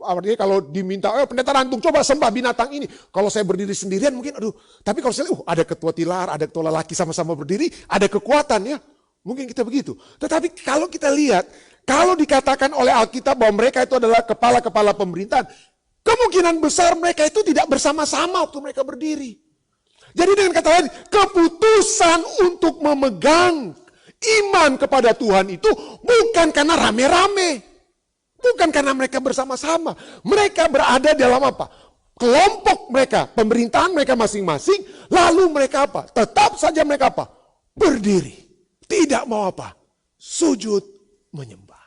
artinya kalau diminta, pendeta Rantung coba sembah binatang ini. Kalau saya berdiri sendirian mungkin tapi kalau saya ada ketua tilar, ada ketua lelaki sama-sama berdiri, ada kekuatan ya. Mungkin kita begitu. Tetapi kalau kita lihat, kalau dikatakan oleh Alkitab bahwa mereka itu adalah kepala-kepala pemerintahan, kemungkinan besar mereka itu tidak bersama-sama waktu mereka berdiri. Jadi dengan kata lain, keputusan untuk memegang iman kepada Tuhan itu bukan karena rame-rame. Bukan karena mereka bersama-sama. Mereka berada dalam apa? Kelompok mereka, pemerintahan mereka masing-masing, lalu mereka apa? Tetap saja mereka apa? Berdiri. Tidak mau apa? Sujud menyembah.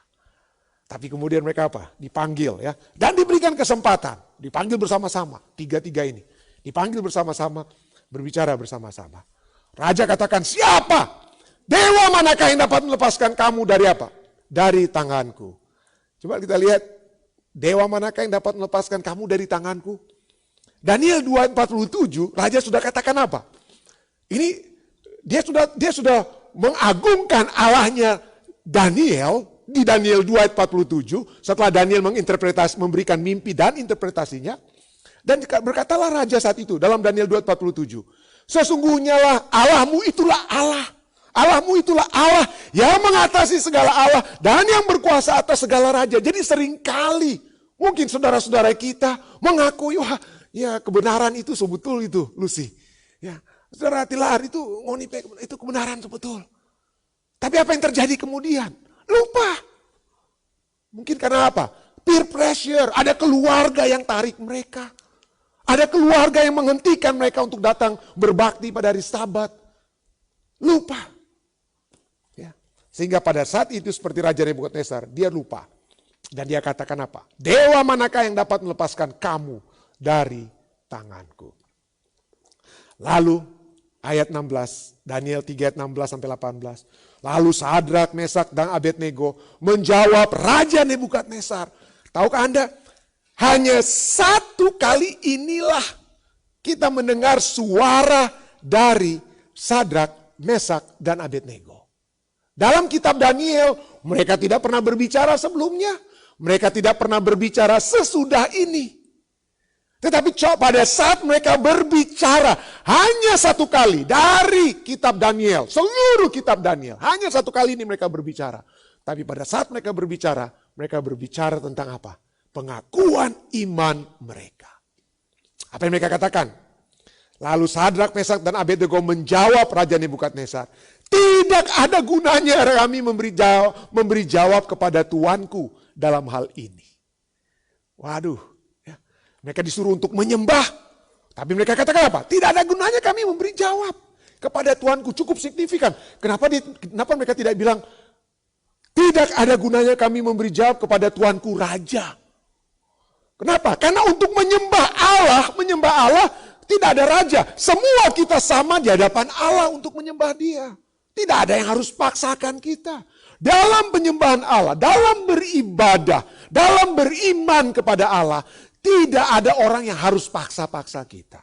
Tapi kemudian mereka apa? Dipanggil ya. Dan diberikan kesempatan. Dipanggil bersama-sama. Tiga-tiga ini. Dipanggil bersama-sama. Berbicara bersama-sama. Raja katakan, siapa? Dewa manakah yang dapat melepaskan kamu dari apa? Dari tanganku. Coba kita lihat. Dewa manakah yang dapat melepaskan kamu dari tanganku? Daniel 2:47, Raja sudah katakan apa? Ini dia sudah mengagungkan Allahnya Daniel di Daniel 2:47 setelah Daniel memberikan mimpi dan interpretasinya, dan berkatalah raja saat itu dalam Daniel 2:47, sesungguhnya lah Allahmu itulah Allah. Allahmu itulah Allah yang mengatasi segala Allah dan yang berkuasa atas segala raja. Jadi seringkali mungkin saudara-saudara kita mengakui, wah ya kebenaran itu sebetul itu Lucy. Ya, saudara Tilar itu kebenaran sebetul. Tapi apa yang terjadi kemudian? Lupa. Mungkin karena apa? Peer pressure. Ada keluarga yang tarik mereka. Ada keluarga yang menghentikan mereka untuk datang berbakti pada hari Sabat. Lupa. Ya. Sehingga pada saat itu seperti Raja Nebukadnezar, dia lupa. Dan dia katakan apa? Dewa manakah yang dapat melepaskan kamu dari tanganku? Lalu ayat 16, Daniel 3 ayat 16 sampai 18. Lalu Sadrak, Mesak, dan Abednego menjawab Raja Nebukadnezar. Tahukah Anda? Hanya satu kali inilah kita mendengar suara dari Sadrak, Mesak, dan Abednego. Dalam kitab Daniel, mereka tidak pernah berbicara sebelumnya. Mereka tidak pernah berbicara sesudah ini. Tetapi pada saat mereka berbicara hanya satu kali dari kitab Daniel, seluruh kitab Daniel, hanya satu kali ini mereka berbicara. Tapi pada saat mereka berbicara tentang apa? Pengakuan iman mereka. Apa yang mereka katakan? Lalu Sadrak, Mesak, dan Abednego menjawab Raja Nebukadnezar, Tidak ada gunanya kami memberi jawab kepada Tuanku dalam hal ini. Waduh, ya. Mereka disuruh untuk menyembah. Tapi mereka katakan apa? Tidak ada gunanya kami memberi jawab kepada Tuanku. Cukup signifikan. Kenapa mereka tidak bilang, tidak ada gunanya kami memberi jawab kepada Tuanku Raja. Kenapa? Karena untuk menyembah Allah tidak ada raja. Semua kita sama di hadapan Allah untuk menyembah Dia. Tidak ada yang harus paksakan kita. Dalam penyembahan Allah, dalam beribadah, dalam beriman kepada Allah, tidak ada orang yang harus paksa-paksa kita.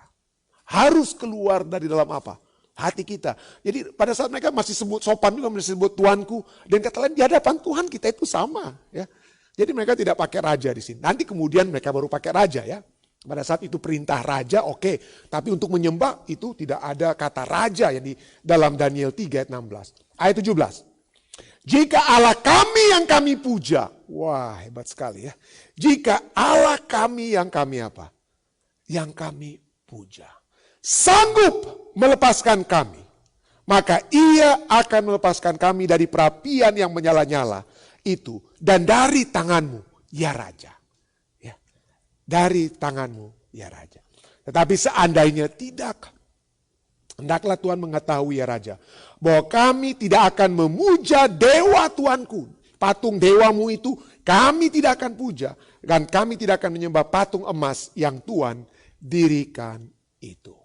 Harus keluar dari dalam apa? Hati kita. Jadi pada saat mereka masih sebut sopan juga, masih sebut Tuanku. Dan kata lain, di hadapan Tuhan kita itu sama. Ya. Jadi mereka tidak pakai raja di sini. Nanti kemudian mereka baru pakai raja ya. Pada saat itu perintah raja oke. Tapi untuk menyembah itu tidak ada kata raja yang di dalam Daniel 3 ayat 16. Ayat 17. Jika Allah kami yang kami puja. Wah hebat sekali ya. Jika Allah kami yang kami apa? Yang kami puja. Sanggup melepaskan kami. Maka ia akan melepaskan kami dari perapian yang menyala-nyala itu. Dan dari tanganmu ya Raja. Dari tanganmu, ya Raja. Tetapi seandainya tidak, hendaklah Tuhan mengetahui, ya Raja, bahwa kami tidak akan memuja dewa Tuanku. Patung dewamu itu kami tidak akan puja. Dan kami tidak akan menyembah patung emas yang Tuhan dirikan itu.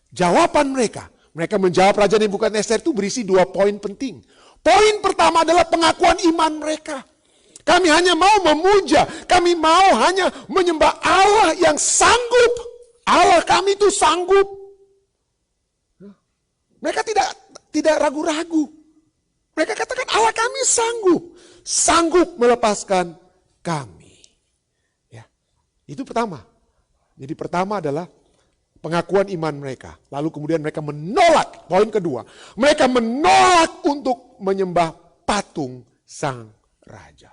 Jawaban mereka menjawab Raja Nebukadnezar itu berisi 2 poin penting. Poin pertama adalah pengakuan iman mereka. Kami hanya mau memuja, kami mau hanya menyembah Allah yang sanggup. Allah kami itu sanggup. Mereka tidak ragu-ragu. Mereka katakan Allah kami sanggup melepaskan kami. Ya, itu pertama. Jadi pertama adalah pengakuan iman mereka. Lalu kemudian mereka menolak, poin kedua. Mereka menolak untuk menyembah patung sang raja.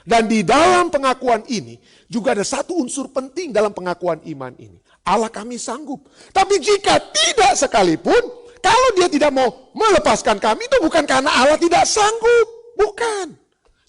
Dan di dalam pengakuan ini juga ada satu unsur penting dalam pengakuan iman ini. Allah kami sanggup. Tapi jika tidak sekalipun, kalau dia tidak mau melepaskan kami itu bukan karena Allah tidak sanggup. Bukan.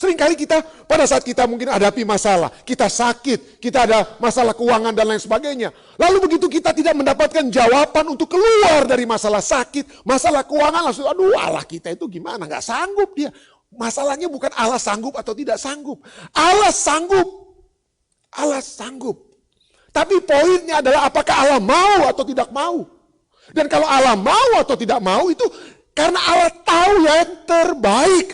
Seringkali kita pada saat kita mungkin hadapi masalah, kita sakit, kita ada masalah keuangan dan lain sebagainya. Lalu begitu kita tidak mendapatkan jawaban untuk keluar dari masalah sakit, masalah keuangan langsung aduh Allah kita itu gimana, gak sanggup dia. Masalahnya bukan Allah sanggup atau tidak sanggup. Allah sanggup. Allah sanggup. Tapi poinnya adalah apakah Allah mau atau tidak mau. Dan kalau Allah mau atau tidak mau itu karena Allah tahu yang terbaik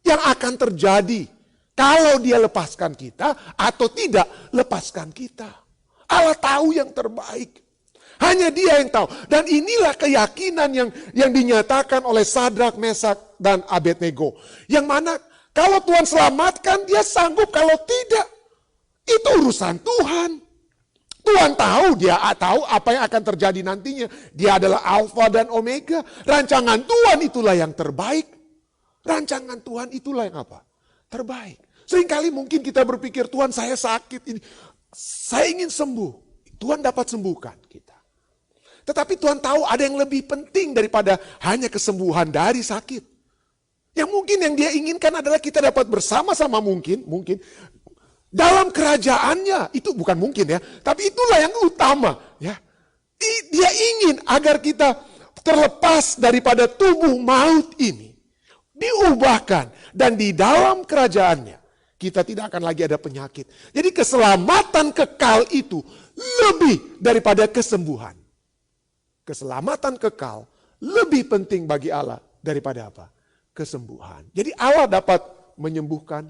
yang akan terjadi. Kalau dia lepaskan kita atau tidak lepaskan kita. Allah tahu yang terbaik. Hanya dia yang tahu. Dan inilah keyakinan yang dinyatakan oleh Sadrak, Mesak, dan Abednego. Yang mana kalau Tuhan selamatkan dia sanggup, kalau tidak itu urusan Tuhan. Tuhan tahu, dia tahu apa yang akan terjadi nantinya. Dia adalah Alfa dan Omega. Rancangan Tuhan itulah yang terbaik. Rancangan Tuhan itulah yang apa? Terbaik. Seringkali mungkin kita berpikir Tuhan saya sakit ini. Saya ingin sembuh. Tuhan dapat sembuhkan kita. Tetapi Tuhan tahu ada yang lebih penting daripada hanya kesembuhan dari sakit. Yang mungkin yang dia inginkan adalah kita dapat bersama-sama mungkin dalam kerajaannya. Itu bukan mungkin ya, tapi itulah yang utama ya. Dia ingin agar kita terlepas daripada tubuh maut ini, diubahkan dan di dalam kerajaannya kita tidak akan lagi ada penyakit. Jadi keselamatan kekal itu lebih daripada kesembuhan. Keselamatan kekal lebih penting bagi Allah daripada apa? Kesembuhan. Jadi Allah dapat menyembuhkan,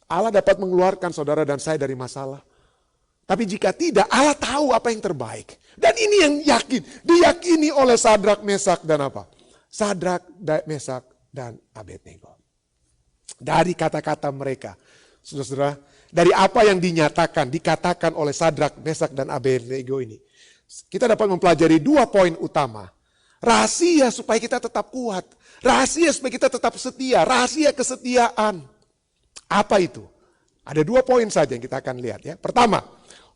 Allah dapat mengeluarkan saudara dan saya dari masalah. Tapi jika tidak, Allah tahu apa yang terbaik. Dan ini yang diyakini oleh Sadrak, Mesak, dan apa? Sadrak, Mesak, dan Abednego. Dari kata-kata mereka, saudara-saudara, dari apa yang dikatakan oleh Sadrak, Mesak, dan Abednego ini, kita dapat mempelajari 2 poin utama. Rahasia supaya kita tetap kuat. Rahasia supaya kita tetap setia. Rahasia kesetiaan. Apa itu? Ada 2 poin saja yang kita akan lihat ya. Pertama,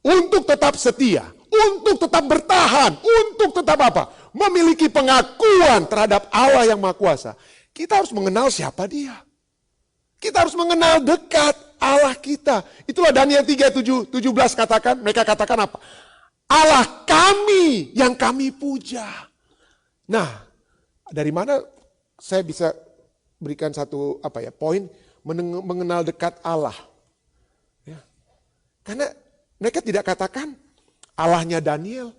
untuk tetap setia. untuk tetap bertahan, untuk tetap apa? Memiliki pengakuan terhadap Allah yang Maha Kuasa. Kita harus mengenal siapa Dia. Kita harus mengenal dekat Allah kita. Itulah Daniel 3:17 katakan, mereka katakan apa? Allah kami yang kami puja. Nah, dari mana saya bisa berikan satu poin mengenal dekat Allah? Ya. Karena mereka tidak katakan Allahnya Daniel.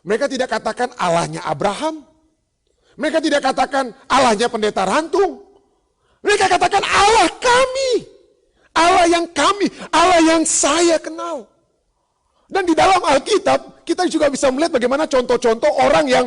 Mereka tidak katakan Allahnya Abraham. Mereka tidak katakan Allahnya pendeta rantung. Mereka katakan Allah kami. Allah yang kami. Allah yang saya kenal. Dan di dalam Alkitab kita juga bisa melihat bagaimana contoh-contoh orang yang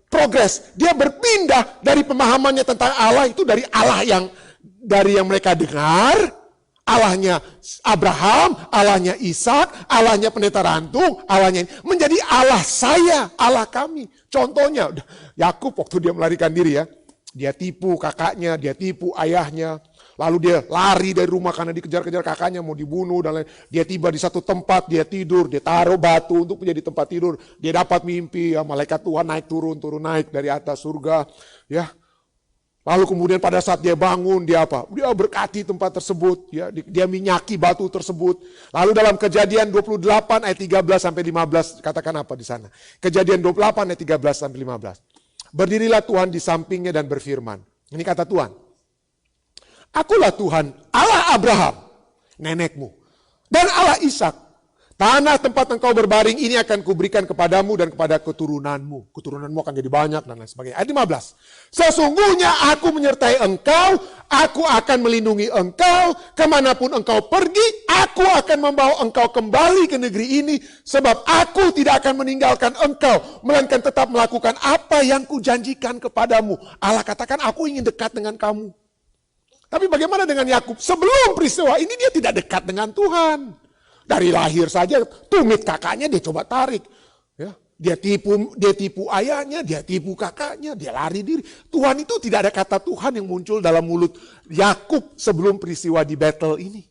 progres. Dia berpindah dari pemahamannya tentang Allah itu dari Allah yang mereka dengar. Allahnya Abraham, Allahnya Ishak, Allahnya pendeta rantung, Allahnya menjadi Allah saya, Allah kami. Contohnya Yakub waktu dia melarikan diri ya. Dia tipu kakaknya, dia tipu ayahnya. Lalu dia lari dari rumah karena dikejar-kejar kakaknya mau dibunuh dan lain. Dia tiba di satu tempat, dia tidur, dia taruh batu untuk menjadi tempat tidur. Dia dapat mimpi, ya, malaikat Tuhan naik turun naik dari atas surga, ya. Lalu kemudian pada saat dia bangun, dia apa? Dia berkati tempat tersebut, ya, dia minyaki batu tersebut. Lalu dalam Kejadian 28 ayat 13 sampai 15 katakan apa di sana? Kejadian 28 ayat 13 sampai 15. Berdirilah Tuhan di sampingnya dan berfirman. Ini kata Tuhan. Akulah Tuhan, Allah Abraham, nenekmu, dan Allah Ishak. Tanah tempat engkau berbaring ini akan kuberikan kepadamu dan kepada keturunanmu. Keturunanmu akan jadi banyak dan lain sebagainya. Ayat 15. Sesungguhnya aku menyertai engkau, aku akan melindungi engkau, kemanapun engkau pergi, aku akan membawa engkau kembali ke negeri ini, sebab aku tidak akan meninggalkan engkau, melainkan tetap melakukan apa yang kujanjikan kepadamu. Allah katakan, aku ingin dekat dengan kamu. Tapi bagaimana dengan Yakub? Sebelum peristiwa ini dia tidak dekat dengan Tuhan. Dari lahir saja tumit kakaknya dia coba tarik. Ya, dia tipu ayahnya, dia tipu kakaknya, dia lari diri. Tuhan itu tidak ada kata Tuhan yang muncul dalam mulut Yakub sebelum peristiwa di Betel ini.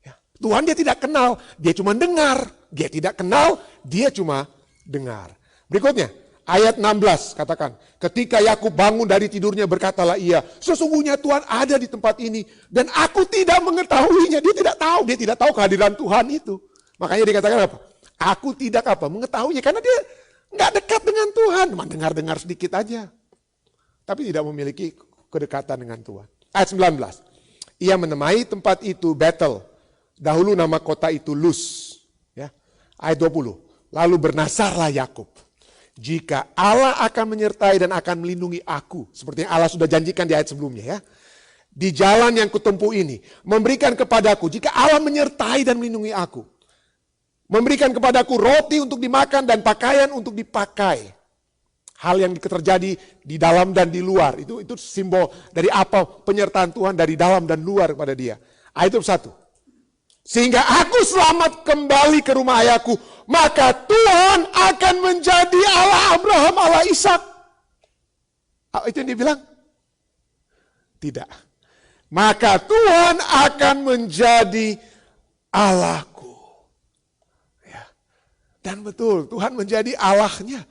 Ya, Tuhan dia tidak kenal, dia cuma dengar. Dia tidak kenal, dia cuma dengar. Berikutnya. Ayat 16 katakan, ketika Yakub bangun dari tidurnya berkatalah ia, sesungguhnya Tuhan ada di tempat ini dan aku tidak mengetahuinya. Dia tidak tahu kehadiran Tuhan itu. Makanya dia katakan apa? Aku tidak mengetahuinya karena dia nggak dekat dengan Tuhan, cuma dengar-dengar sedikit aja. Tapi tidak memiliki kedekatan dengan Tuhan. Ayat 19. Ia menemai tempat itu Betel. Dahulu nama kota itu Luz. Ya. Ayat 20. Lalu bernasarlah Yakub. Jika Allah akan menyertai dan akan melindungi aku. Seperti yang Allah sudah janjikan di ayat sebelumnya ya. Di jalan yang kutempuh ini. Memberikan kepadaku. Jika Allah menyertai dan melindungi aku. Memberikan kepadaku roti untuk dimakan dan pakaian untuk dipakai. Hal yang terjadi di dalam dan di luar. Itu simbol dari apa penyertaan Tuhan dari dalam dan luar kepada dia. Ayat 1. Sehingga aku selamat kembali ke rumah ayahku. Maka Tuhan akan menjadi Allah Abraham, Allah Ishak. Itu yang dia bilang? Tidak. Maka Tuhan akan menjadi Allahku. Ya. Dan betul, Tuhan menjadi Allahnya.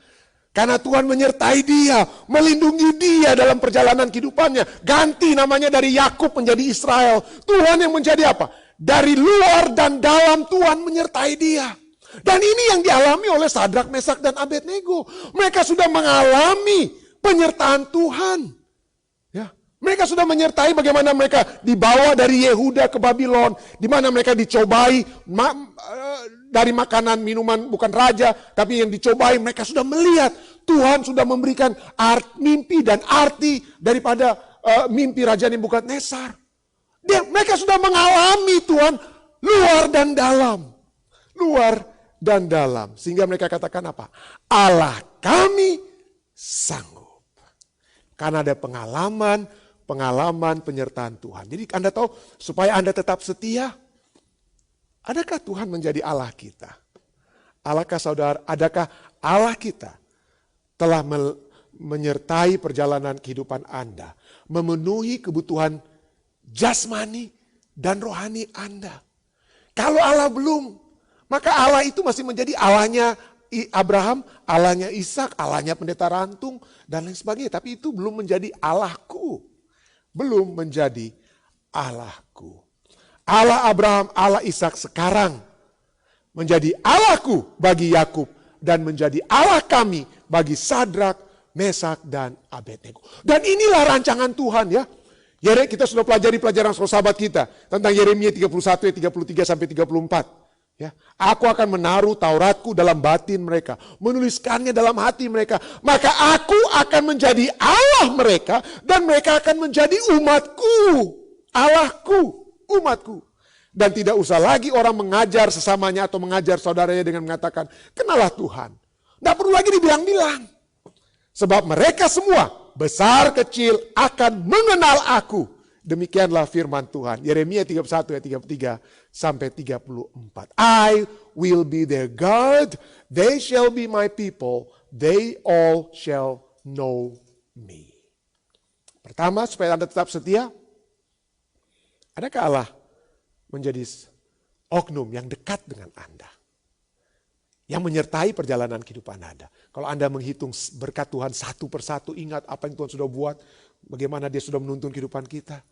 Karena Tuhan menyertai dia, melindungi dia dalam perjalanan kehidupannya. Ganti namanya dari Yakub menjadi Israel. Tuhan yang menjadi apa? Dari luar dan dalam Tuhan menyertai dia. Dan ini yang dialami oleh Sadrak, Mesak, dan Abednego. Mereka sudah mengalami penyertaan Tuhan. Ya, mereka sudah menyertai bagaimana mereka dibawa dari Yehuda ke Babylon. Di mana mereka dicobai dari makanan, minuman, bukan raja. Tapi yang dicobai mereka sudah melihat. Tuhan sudah memberikan mimpi dan arti daripada mimpi Raja Nebukadnezar. Mereka sudah mengalami Tuhan luar dan dalam. Luar dan dalam. Sehingga mereka katakan apa? Allah kami sanggup. Karena ada pengalaman penyertaan Tuhan. Jadi Anda tahu, supaya Anda tetap setia, adakah Tuhan menjadi Allah kita? Adakah Allah kita telah menyertai perjalanan kehidupan Anda, memenuhi kebutuhan jasmani dan rohani Anda? Kalau Allah belum, Maka Allah itu masih menjadi Allahnya Abraham, Allahnya Ishak, Allahnya pendeta rantung, dan lain sebagainya. Tapi itu belum menjadi Allahku. Belum menjadi Allahku. Allah Abraham, Allah Ishak sekarang menjadi Allahku bagi Yakub dan menjadi Allah kami bagi Sadrak, Mesak, dan Abednego. Dan inilah rancangan Tuhan ya. Kita sudah pelajari pelajaran sahabat kita tentang Yeremia 31 ayat 33 sampai 34. Ya, aku akan menaruh Tauratku dalam batin mereka, menuliskannya dalam hati mereka. Maka aku akan menjadi Allah mereka dan mereka akan menjadi umatku, Allahku, umatku. Dan tidak usah lagi orang mengajar sesamanya atau mengajar saudaranya dengan mengatakan, kenalah Tuhan. Tidak perlu lagi dibilang-bilang. Sebab mereka semua, besar kecil, akan mengenal aku. Demikianlah firman Tuhan. Yeremia 31 ayat 33 sampai 34. I will be their God, they shall be my people, they all shall know me. Pertama, supaya Anda tetap setia, adakah Allah menjadi oknum yang dekat dengan Anda? Yang menyertai perjalanan kehidupan Anda. Kalau Anda menghitung berkat Tuhan satu persatu, ingat apa yang Tuhan sudah buat, bagaimana dia sudah menuntun kehidupan kita.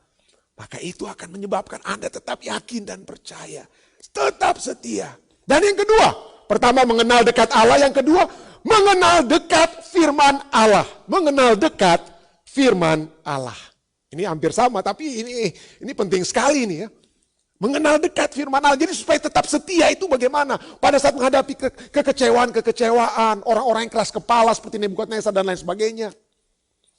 Maka itu akan menyebabkan Anda tetap yakin dan percaya. Tetap setia. Dan yang kedua, pertama mengenal dekat Allah. Yang kedua, mengenal dekat firman Allah. Mengenal dekat firman Allah. Ini hampir sama, tapi ini penting sekali nih ya. Mengenal dekat firman Allah. Jadi supaya tetap setia itu bagaimana? Pada saat menghadapi kekecewaan, orang-orang yang keras kepala seperti Nebukadnezar dan lain sebagainya.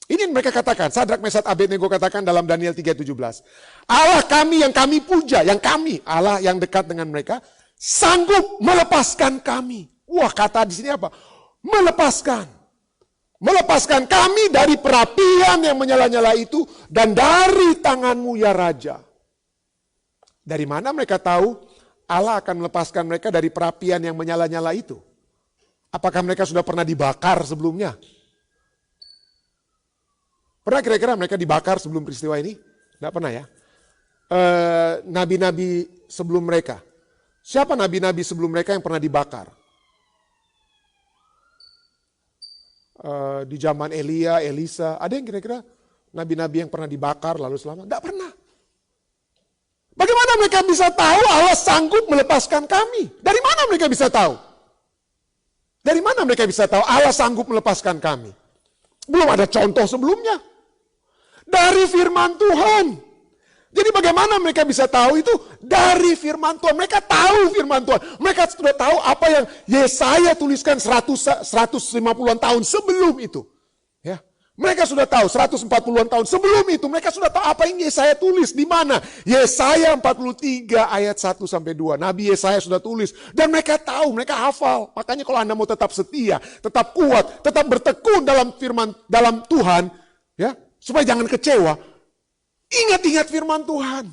Ini yang mereka katakan, Sadrak, Mesak, Abednego katakan dalam Daniel 3:17. Allah kami yang kami puja, yang kami, Allah yang dekat dengan mereka, sanggup melepaskan kami. Wah, kata di sini apa? Melepaskan. Melepaskan kami dari perapian yang menyala-nyala itu dan dari tanganmu ya Raja. Dari mana mereka tahu Allah akan melepaskan mereka dari perapian yang menyala-nyala itu? Apakah mereka sudah pernah dibakar sebelumnya? Pernah kira-kira mereka dibakar sebelum peristiwa ini? Tidak pernah ya. Nabi-nabi sebelum mereka. Siapa nabi-nabi sebelum mereka yang pernah dibakar? Di zaman Elia, Elisa. Ada yang kira-kira nabi-nabi yang pernah dibakar lalu selamat? Tidak pernah. Bagaimana mereka bisa tahu Allah sanggup melepaskan kami? Dari mana mereka bisa tahu? Dari mana mereka bisa tahu Allah sanggup melepaskan kami? Belum ada contoh sebelumnya. Dari firman Tuhan. Jadi bagaimana mereka bisa tahu itu? Dari firman Tuhan. Mereka tahu firman Tuhan. Mereka sudah tahu apa yang Yesaya tuliskan 150-an tahun sebelum itu. Ya. Mereka sudah tahu 140-an tahun sebelum itu. Mereka sudah tahu apa yang Yesaya tulis. Di mana? Yesaya 43 ayat 1-2. Nabi Yesaya sudah tulis. Dan mereka tahu, mereka hafal. Makanya kalau Anda mau tetap setia, tetap kuat, tetap bertekun dalam firman, dalam Tuhan. Ya. Supaya jangan kecewa, ingat-ingat firman Tuhan.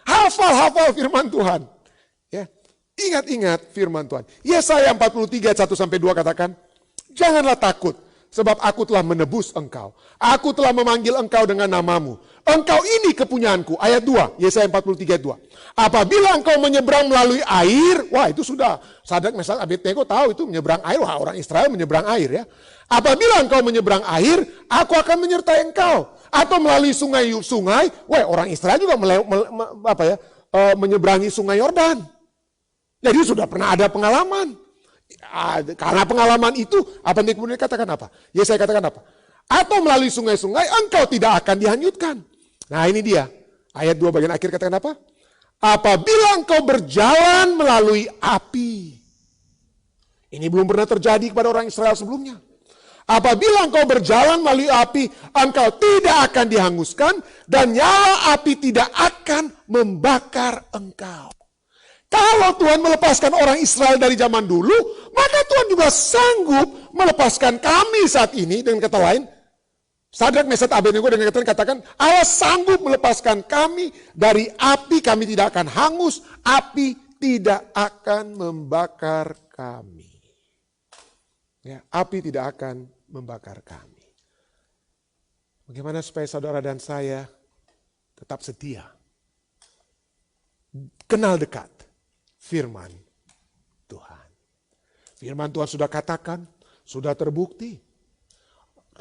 Hafal firman Tuhan. Ya, ingat-ingat firman Tuhan. Yesaya 43, 1-2 katakan, janganlah takut, sebab aku telah menebus engkau. Aku telah memanggil engkau dengan namamu. Engkau ini kepunyaanku. Ayat 2, Yesaya 43, 2. Apabila engkau menyeberang melalui air, wah itu sudah. Sadrak, Mesak, Abednego tahu itu menyeberang air. Wah orang Israel menyeberang air ya. Apabila engkau menyeberang air, aku akan menyertai engkau. Atau melalui sungai-sungai, wah orang Israel juga menyeberangi sungai Yordan. Jadi sudah pernah ada pengalaman. Karena pengalaman itu, apa yang kemudian katakan apa? Yesaya katakan apa? Atau melalui sungai-sungai, engkau tidak akan dihanyutkan. Nah ini dia, ayat 2 bagian akhir katakan apa? Apabila engkau berjalan melalui api. Ini belum pernah terjadi kepada orang Israel sebelumnya. Apabila engkau berjalan melalui api, engkau tidak akan dihanguskan dan nyala api tidak akan membakar engkau. Kalau Tuhan melepaskan orang Israel dari zaman dulu, maka Tuhan juga sanggup melepaskan kami saat ini. Dengan kata lain, Sadrak, Mesak, Abednego dengan kata lain katakan, Allah sanggup melepaskan kami dari api, kami tidak akan hangus, api tidak akan membakar kami. Ya, api tidak akan membakar kami. Bagaimana supaya saudara dan saya tetap setia? Kenal dekat firman Tuhan. Firman Tuhan sudah katakan, sudah terbukti.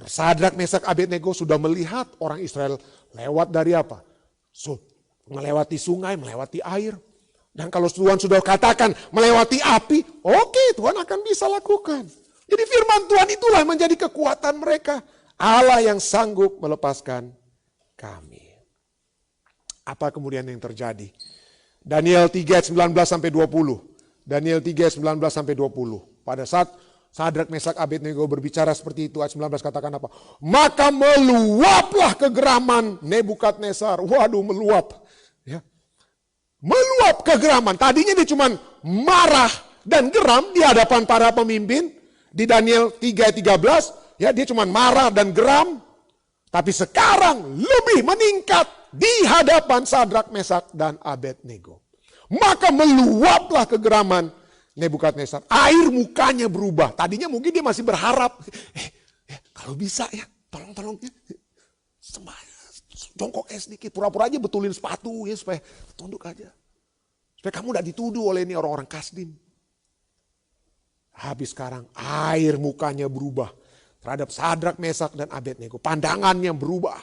Sadrak, Mesak, Abednego sudah melihat orang Israel lewat dari apa? Melewati sungai, melewati air. Dan kalau Tuhan sudah katakan melewati api, oke, Tuhan akan bisa lakukan. Jadi firman Tuhan itulah menjadi kekuatan mereka. Allah yang sanggup melepaskan kami. Apa kemudian yang terjadi? Daniel 3 ayat 19-20. Daniel 3 ayat 19-20. Pada saat Sadrak, Mesak, Abednego berbicara seperti itu, ayat 19 katakan apa? Maka meluaplah kegeraman Nebukadnezar. Waduh, meluap. Ya. Meluap kegeraman. Tadinya dia cuma marah dan geram di hadapan para pemimpin. Di Daniel 3 ayat 13. Ya, dia cuma marah dan geram, tapi sekarang lebih meningkat di hadapan Sadrak, Mesak, dan Abednego. Maka meluaplah kegeraman Nebukadnezar. Air mukanya berubah. Tadinya mungkin dia masih berharap, kalau bisa ya, tolong ya, jongkok sedikit, pura-pura aja betulin sepatu ya supaya tunduk aja. Supaya kamu tidak dituduh oleh ini orang-orang Kasdim. Habis sekarang air mukanya berubah terhadap Sadrak, Mesak, dan Abednego. Pandangannya berubah.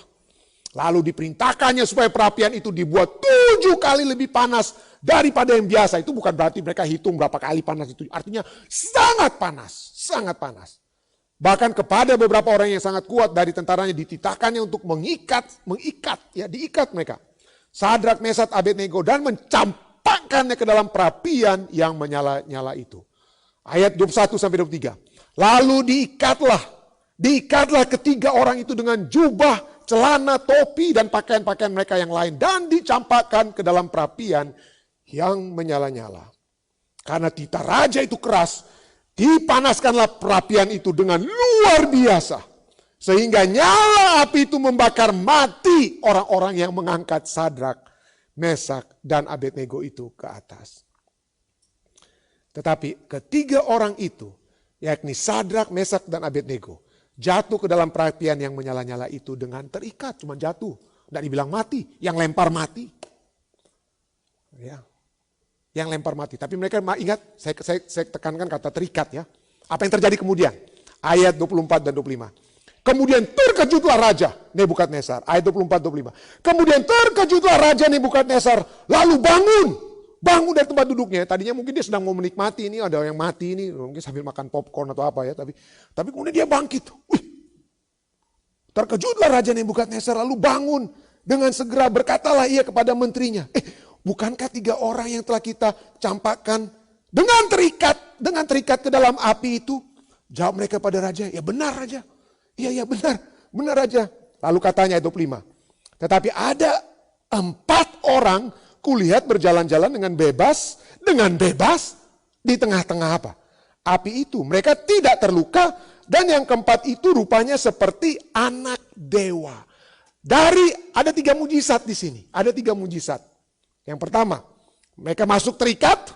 Lalu diperintahkannya supaya perapian itu dibuat 7 kali lebih panas daripada yang biasa. Itu bukan berarti mereka hitung berapa kali panas itu. Artinya sangat panas, sangat panas. Bahkan kepada beberapa orang yang sangat kuat dari tentaranya dititahkannya untuk diikat mereka. Sadrak, Mesak, Abednego dan mencampakkannya ke dalam perapian yang menyala-nyala itu. Ayat 21-23. Lalu diikatlah ketiga orang itu dengan jubah, celana, topi, dan pakaian-pakaian mereka yang lain. Dan dicampakkan ke dalam perapian yang menyala-nyala. Karena titah raja itu keras, dipanaskanlah perapian itu dengan luar biasa. Sehingga nyala api itu membakar mati orang-orang yang mengangkat Sadrak, Mesak, dan Abednego itu ke atas. Tetapi ketiga orang itu, yakni Sadrak, Mesak, dan Abednego, jatuh ke dalam perapian yang menyala-nyala itu dengan terikat, cuma jatuh. Tidak dibilang mati, yang lempar mati. Ya, yang lempar mati. Tapi mereka ingat, saya tekankan kata terikat ya. Apa yang terjadi kemudian? Ayat 24 dan 25. Kemudian terkejutlah Raja Nebukadnezar. Ayat 24-25. Kemudian terkejutlah Raja Nebukadnezar, lalu bangun dari tempat duduknya. Tadinya mungkin dia sedang mau menikmati, ini ada yang mati ini, mungkin sambil makan popcorn atau apa ya. Tapi kemudian dia bangkit. Terkejutlah Raja Nebukadnezar lalu bangun. Dengan segera berkatalah ia kepada menterinya, bukankah 3 orang yang telah kita campakkan dengan terikat ke dalam api itu? Jawab mereka pada Raja, ya benar Raja. Iya benar Raja. Lalu katanya ayat 25. Tetapi ada 4 orang kulihat berjalan-jalan dengan bebas di tengah-tengah apa? Api itu. Mereka tidak terluka dan yang keempat itu rupanya seperti anak dewa. Ada 3 mujizat di sini. Ada 3 mujizat. Yang pertama, mereka masuk terikat.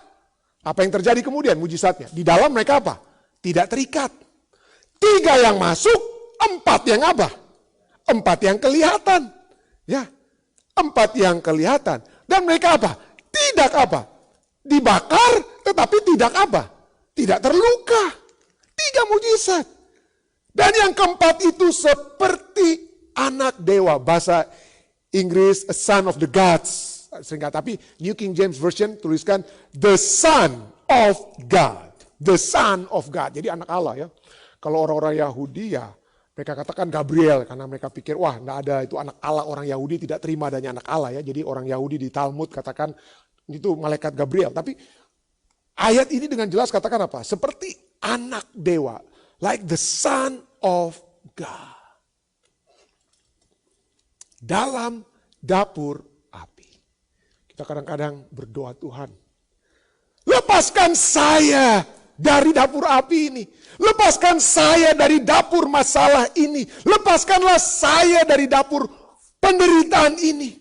Apa yang terjadi kemudian mujizatnya? Di dalam mereka apa? Tidak terikat. 3 yang masuk, 4 yang apa? 4 yang kelihatan. Ya, 4 yang kelihatan. Dan mereka apa? Tidak apa? Dibakar tetapi tidak apa? Tidak terluka. 3 mujizat. Dan yang keempat itu seperti anak dewa. Bahasa Inggris, a son of the gods. Tapi New King James Version tuliskan the son of God. The son of God. Jadi anak Allah ya. Kalau orang-orang Yahudi ya mereka katakan Gabriel karena mereka pikir wah enggak ada itu anak Allah, orang Yahudi tidak terima adanya anak Allah ya. Jadi orang Yahudi di Talmud katakan itu malaikat Gabriel. Tapi ayat ini dengan jelas katakan apa? Seperti anak dewa. Like the son of God. Dalam dapur api. Kita kadang-kadang berdoa, Tuhan, lepaskan saya dari dapur api ini. Lepaskan saya dari dapur masalah ini. Lepaskanlah saya dari dapur penderitaan ini.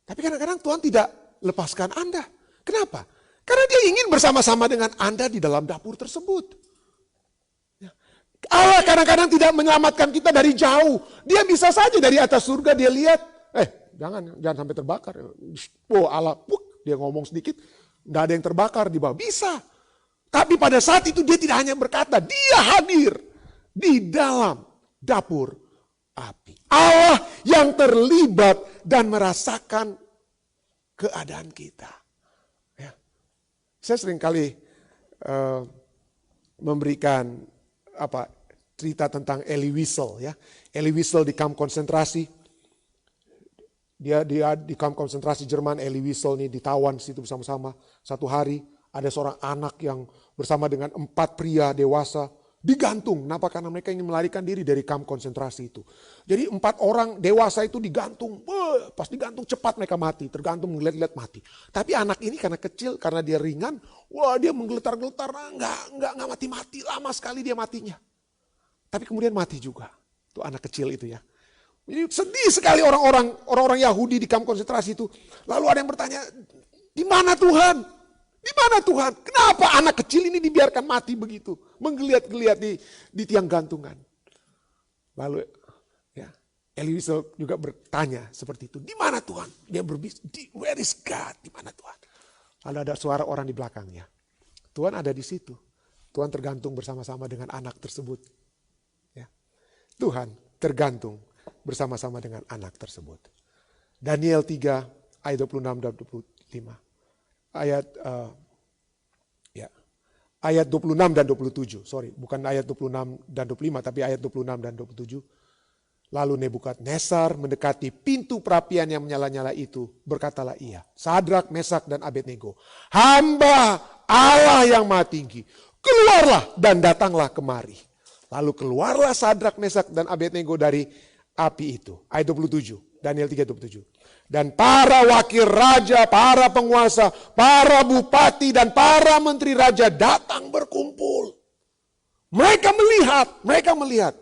Tapi kadang-kadang Tuhan tidak lepaskan Anda. Kenapa? Karena dia ingin bersama-sama dengan Anda di dalam dapur tersebut. Allah kadang-kadang tidak menyelamatkan kita dari jauh. Dia bisa saja dari atas surga dia lihat. Jangan sampai terbakar. Oh Allah, dia ngomong sedikit. Tidak ada yang terbakar di bawah. Bisa. Tapi pada saat itu dia tidak hanya berkata, dia hadir di dalam dapur api. Allah yang terlibat dan merasakan keadaan kita. Ya. Saya seringkali memberikan cerita tentang Elie Wiesel. Ya. Elie Wiesel di kamp konsentrasi. Dia di kamp konsentrasi Jerman. Elie Wiesel ini ditawan situ bersama-sama. Satu hari ada seorang anak yang bersama dengan 4 pria dewasa digantung. Kenapa? Karena mereka ingin melarikan diri dari kamp konsentrasi itu. Jadi 4 orang dewasa itu digantung. Pas digantung cepat mereka mati. Tergantung melihat-lihat mati. Tapi anak ini karena kecil, karena dia ringan. Wah, dia menggeletar-geletar. Enggak mati-mati. Lama sekali dia matinya. Tapi kemudian mati juga. Itu anak kecil itu ya. Jadi sedih sekali orang-orang Yahudi di kamp konsentrasi itu. Lalu ada yang bertanya, di mana Tuhan? Di mana Tuhan? Kenapa anak kecil ini dibiarkan mati begitu? Menggeliat-geliat di tiang gantungan. Lalu ya, Elie Wiesel juga bertanya seperti itu. Di mana Tuhan? Dia berbisik, where is God? Di mana Tuhan? Lalu ada suara orang di belakangnya. Tuhan ada di situ. Tuhan tergantung bersama-sama dengan anak tersebut. Ya. Tuhan tergantung bersama-sama dengan anak tersebut. Daniel 3 ayat 26 dan 25. Ayat 26 dan 27. Bukan ayat 26 dan 25 tapi ayat 26 dan 27. Lalu Nebukadnezar mendekati pintu perapian yang menyala-nyala itu, berkatalah ia, Sadrak, Mesak dan Abednego, hamba Allah yang Maha Tinggi, keluarlah dan datanglah kemari. Lalu keluarlah Sadrak, Mesak dan Abednego dari api itu. Ayat 27, Daniel 3:27. Dan para wakil raja, para penguasa, para bupati dan para menteri raja datang berkumpul. Mereka melihat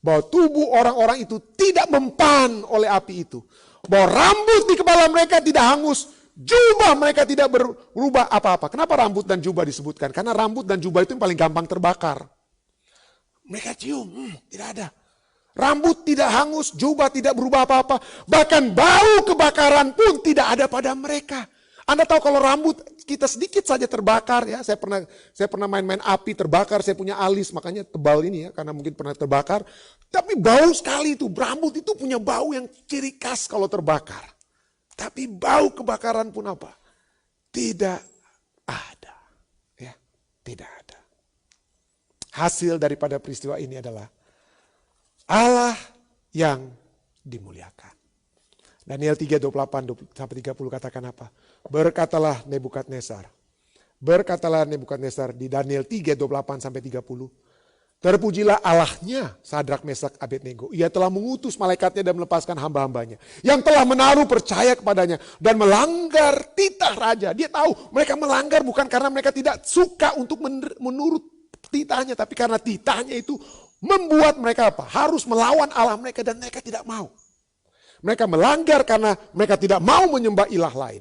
bahwa tubuh orang-orang itu tidak mempan oleh api itu. Bahwa rambut di kepala mereka tidak hangus, jubah mereka tidak berubah apa-apa. Kenapa rambut dan jubah disebutkan? Karena rambut dan jubah itu yang paling gampang terbakar. Mereka cium, tidak ada. Rambut tidak hangus, jubah tidak berubah apa-apa. Bahkan bau kebakaran pun tidak ada pada mereka. Anda tahu kalau rambut kita sedikit saja terbakar ya. Saya pernah main-main api terbakar, saya punya alis makanya tebal ini ya karena mungkin pernah terbakar. Tapi bau sekali itu, rambut itu punya bau yang ciri khas kalau terbakar. Tapi bau kebakaran pun apa? Tidak ada. Ya, tidak ada. Hasil daripada peristiwa ini adalah Allah yang dimuliakan. Daniel 3:28-30 katakan apa? Berkatalah Nebukadnezar di Daniel 3:28-30. Terpujilah Allahnya Sadrak, Mesak, Abednego. Ia telah mengutus malaikatnya dan melepaskan hamba-hambanya. Yang telah menaruh percaya kepadanya dan melanggar titah raja. Dia tahu mereka melanggar bukan karena mereka tidak suka untuk menurut titahnya. Tapi karena titahnya itu membuat mereka apa? Harus melawan Allah mereka dan mereka tidak mau. Mereka melanggar karena mereka tidak mau menyembah ilah lain.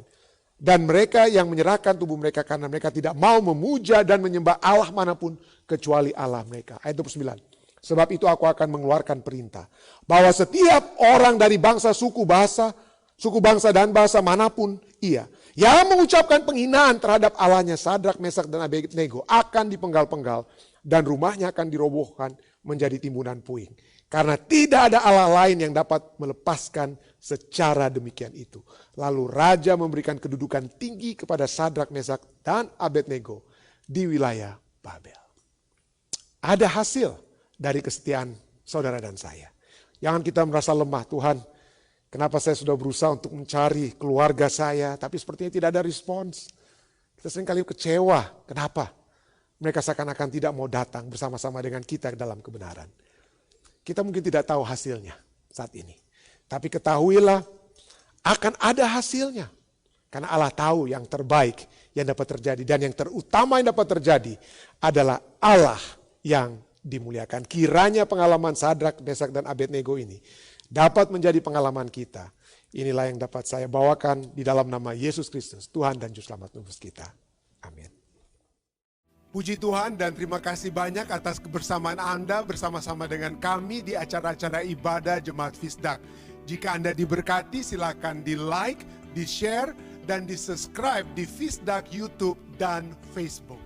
Dan mereka yang menyerahkan tubuh mereka karena mereka tidak mau memuja dan menyembah Allah manapun kecuali Allah mereka. Ayat 29. Sebab itu aku akan mengeluarkan perintah. Bahwa setiap orang dari bangsa, suku bangsa dan bahasa manapun ia. Yang mengucapkan penghinaan terhadap Allahnya Sadrak, Mesak dan Abednego akan dipenggal-penggal. Dan rumahnya akan dirobohkan menjadi timbunan puing. Karena tidak ada Allah lain yang dapat melepaskan secara demikian itu. Lalu raja memberikan kedudukan tinggi kepada Sadrak, Mesak dan Abednego di wilayah Babel. Ada hasil dari kesetiaan saudara dan saya. Jangan kita merasa lemah, Tuhan, kenapa saya sudah berusaha untuk mencari keluarga saya, tapi sepertinya tidak ada respons. Kita seringkali kecewa, kenapa? Mereka seakan-akan tidak mau datang bersama-sama dengan kita dalam kebenaran. Kita mungkin tidak tahu hasilnya saat ini. Tapi ketahuilah akan ada hasilnya. Karena Allah tahu yang terbaik yang dapat terjadi. Dan yang terutama yang dapat terjadi adalah Allah yang dimuliakan. Kiranya pengalaman Sadrak, Mesak dan Abednego ini dapat menjadi pengalaman kita. Inilah yang dapat saya bawakan di dalam nama Yesus Kristus, Tuhan dan Juru Selamat nufus kita. Amin. Puji Tuhan dan terima kasih banyak atas kebersamaan Anda bersama-sama dengan kami di acara-acara ibadah Jemaat Fisdak. Jika Anda diberkati, silakan di-like, di-share, dan di-subscribe di Fisdak YouTube dan Facebook.